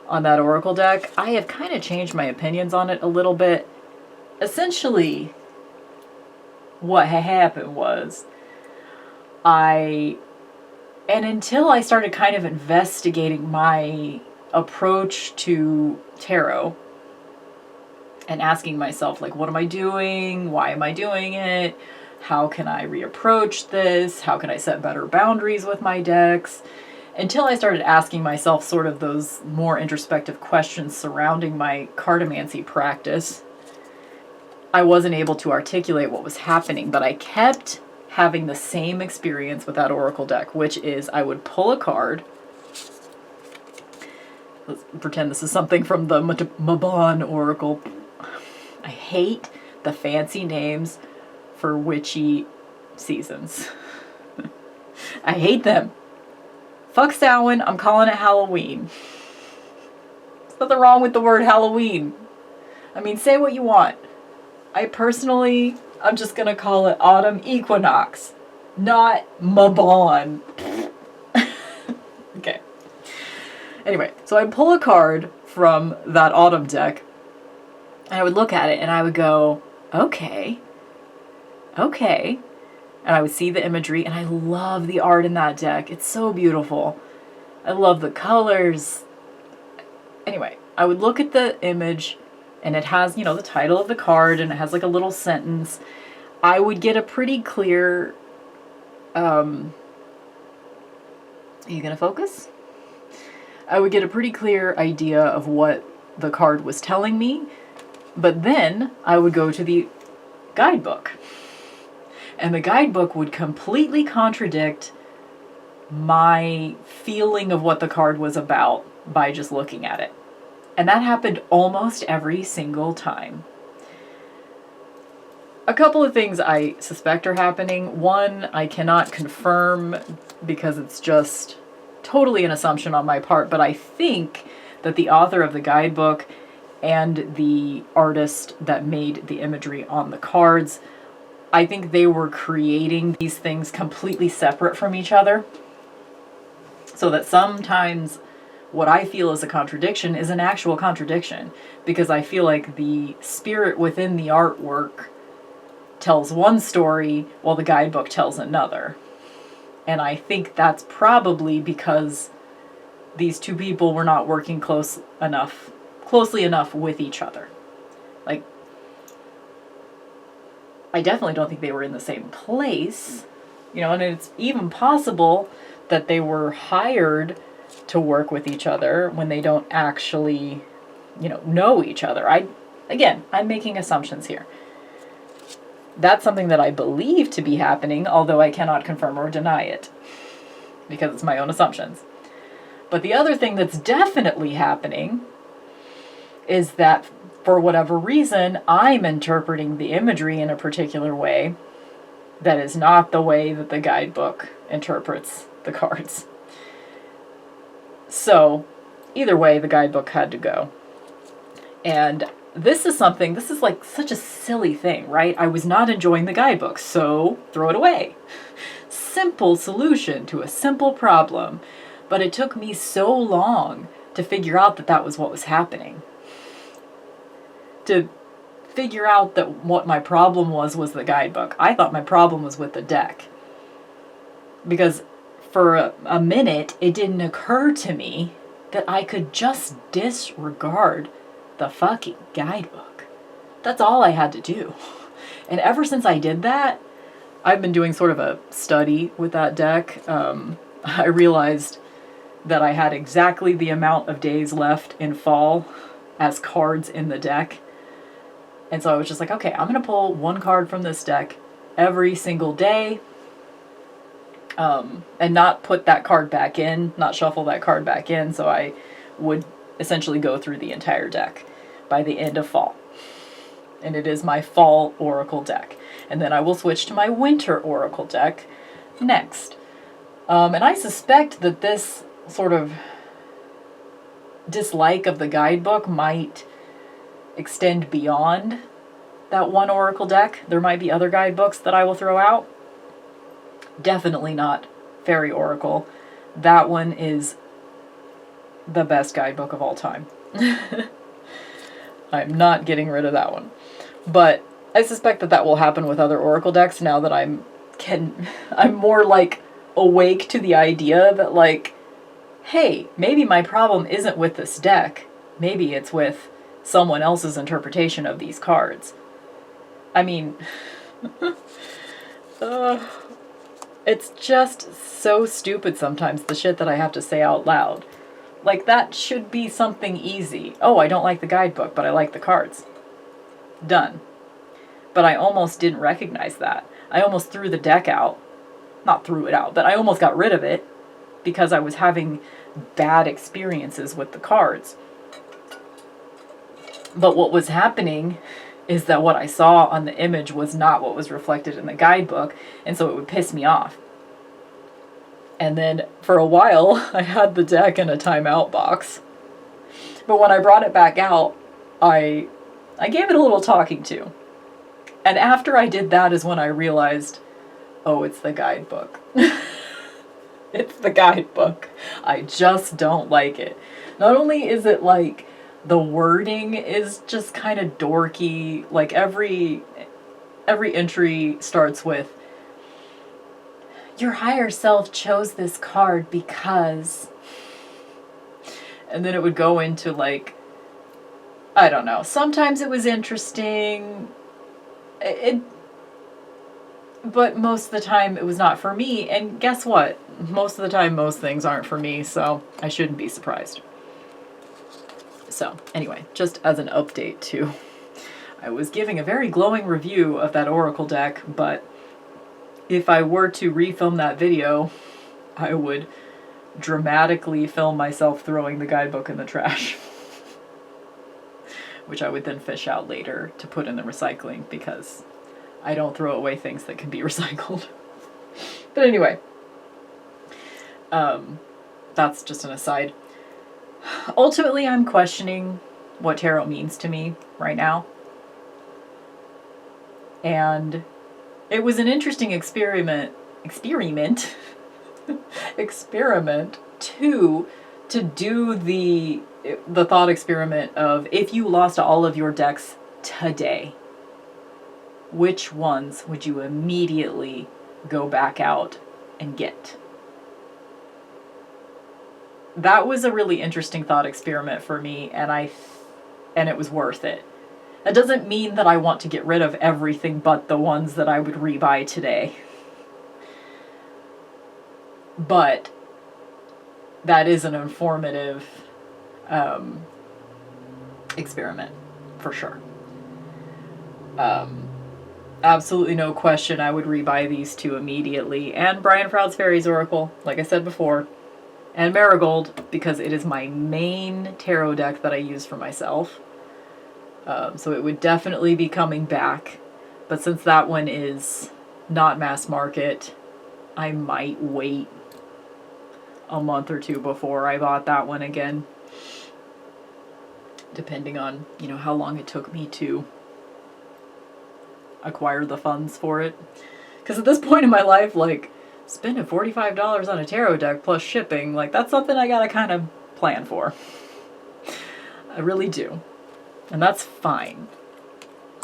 on that oracle deck. I have kind of changed my opinions on it a little bit. Essentially, what happened was until I started kind of investigating my approach to tarot and asking myself, like, what am I doing? Why am I doing it? How can I reapproach this? How can I set better boundaries with my decks? Until I started asking myself sort of those more introspective questions surrounding my cartomancy practice, I wasn't able to articulate what was happening, but I kept having the same experience with that Oracle deck, which is I would pull a card. Let's pretend this is something from the Mabon Oracle. I hate the fancy names for witchy seasons. I hate them. Fuck Samhain, I'm calling it Halloween. There's nothing wrong with the word Halloween. I mean, say what you want. I'm just gonna call it Autumn Equinox, not Mabon. Okay. Anyway, so I'd pull a card from that Autumn deck, and I would look at it, and I would go, okay. And I would see the imagery, and I love the art in that deck. It's so beautiful. I love the colors. Anyway, I would look at the image, and it has, the title of the card, and it has like a little sentence. I would get a pretty clear, are you gonna focus? I would get a pretty clear idea of what the card was telling me, but then I would go to the guidebook. And the guidebook would completely contradict my feeling of what the card was about by just looking at it. And that happened almost every single time. A couple of things I suspect are happening. One, I cannot confirm because it's just totally an assumption on my part, but I think that the author of the guidebook and the artist that made the imagery on the cards, I think they were creating these things completely separate from each other. So that sometimes what I feel is a contradiction is an actual contradiction, because I feel like the spirit within the artwork tells one story while the guidebook tells another. And I think that's probably because these two people were not working closely enough with each other. Like, I definitely don't think they were in the same place, and it's even possible that they were hired to work with each other when they don't actually, know each other. I'm making assumptions here. That's something that I believe to be happening, although I cannot confirm or deny it, because it's my own assumptions. But the other thing that's definitely happening is that for whatever reason, I'm interpreting the imagery in a particular way that is not the way that the guidebook interprets the cards. So, either way, the guidebook had to go. And this is like such a silly thing, right? I was not enjoying the guidebook, so throw it away. Simple solution to a simple problem. But it took me so long to figure out that that was what was happening. To figure out that what my problem was the guidebook. I thought my problem was with the deck. Because for a minute, it didn't occur to me that I could just disregard the fucking guidebook. That's all I had to do. And ever since I did that, I've been doing sort of a study with that deck. I realized that I had exactly the amount of days left in fall as cards in the deck. And so I was just like, okay, I'm going to pull one card from this deck every single day, and not put that card back in, not shuffle that card back in. So I would essentially go through the entire deck by the end of fall. And it is my fall Oracle deck. And then I will switch to my winter Oracle deck next. And I suspect that this sort of dislike of the guidebook might extend beyond that one Oracle deck. There might be other guidebooks that I will throw out. Definitely not Fairy Oracle. That one is the best guidebook of all time. I'm not getting rid of that one. But I suspect that will happen with other Oracle decks now that I'm more like awake to the idea that like, hey, maybe my problem isn't with this deck. Maybe it's with someone else's interpretation of these cards. I mean, it's just so stupid sometimes, the shit that I have to say out loud. Like, that should be something easy. Oh, I don't like the guidebook, but I like the cards. Done. but I almost didn't recognize that. I almost threw the deck out. Not threw it out, but I almost got rid of it because I was having bad experiences with the cards. But what was happening is that what I saw on the image was not what was reflected in the guidebook, and so it would piss me off. And then for a while, I had the deck in a timeout box. But when I brought it back out, I gave it a little talking to. And after I did that is when I realized, oh, it's the guidebook. It's the guidebook. I just don't like it. Not only is it like the wording is just kind of dorky, like every entry starts with, your higher self chose this card because, and then it would go into like, I don't know, sometimes it was interesting, but most of the time it was not for me, and guess what? Most of the time most things aren't for me, so I shouldn't be surprised. So anyway, just as an update too, I was giving a very glowing review of that Oracle deck, but if I were to refilm that video, I would dramatically film myself throwing the guidebook in the trash. Which I would then fish out later to put in the recycling, because I don't throw away things that can be recycled. But anyway, that's just an aside. Ultimately, I'm questioning what tarot means to me right now. And it was an interesting experiment to do the thought experiment of, if you lost all of your decks today, which ones would you immediately go back out and get? That was a really interesting thought experiment for me, and it was worth it. That doesn't mean that I want to get rid of everything but the ones that I would rebuy today. But that is an informative experiment, for sure. Absolutely no question I would rebuy these two immediately. And Brian Froud's Fairies Oracle, like I said before. And Marigold, because it is my main tarot deck that I use for myself. So it would definitely be coming back. But since that one is not mass market, I might wait a month or two before I bought that one again. Depending on, how long it took me to acquire the funds for it. Because at this point in my life, like, spending $45 on a tarot deck plus shipping, like, that's something I gotta kind of plan for. I really do. And that's fine.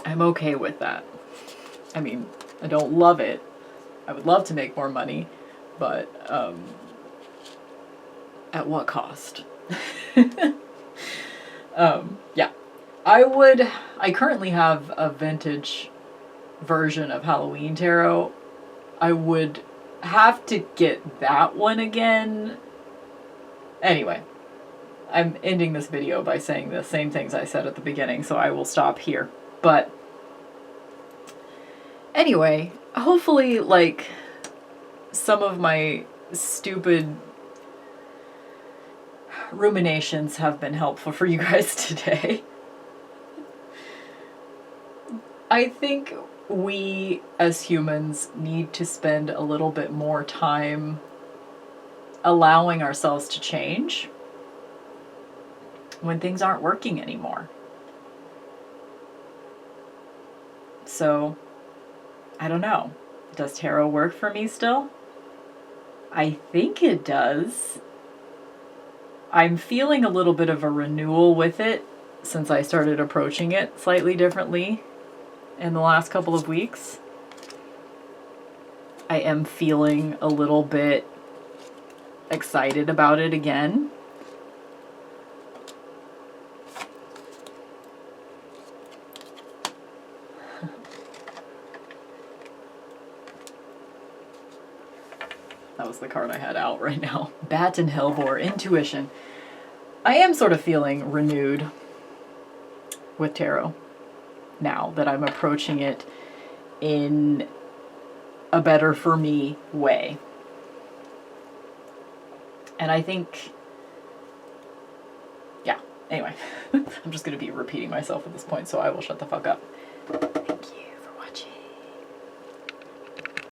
I'm okay with that. I mean, I don't love it. I would love to make more money, but at what cost? Yeah. I currently have a vintage version of Halloween Tarot. I would have to get that one again. Anyway, I'm ending this video by saying the same things I said at the beginning, so I will stop here. But anyway, hopefully, like, some of my stupid ruminations have been helpful for you guys today. I think we as humans need to spend a little bit more time allowing ourselves to change when things aren't working anymore. So, I don't know. Does tarot work for me still? I think it does. I'm feeling a little bit of a renewal with it since I started approaching it slightly differently in the last couple of weeks. I am feeling a little bit excited about it again. That was the card I had out right now. Batten Hellbore, Intuition. I am sort of feeling renewed with tarot. now, that I'm approaching it in a better for me way. And I think, yeah, anyway, I'm just going to be repeating myself at this point, so I will shut the fuck up. Thank you.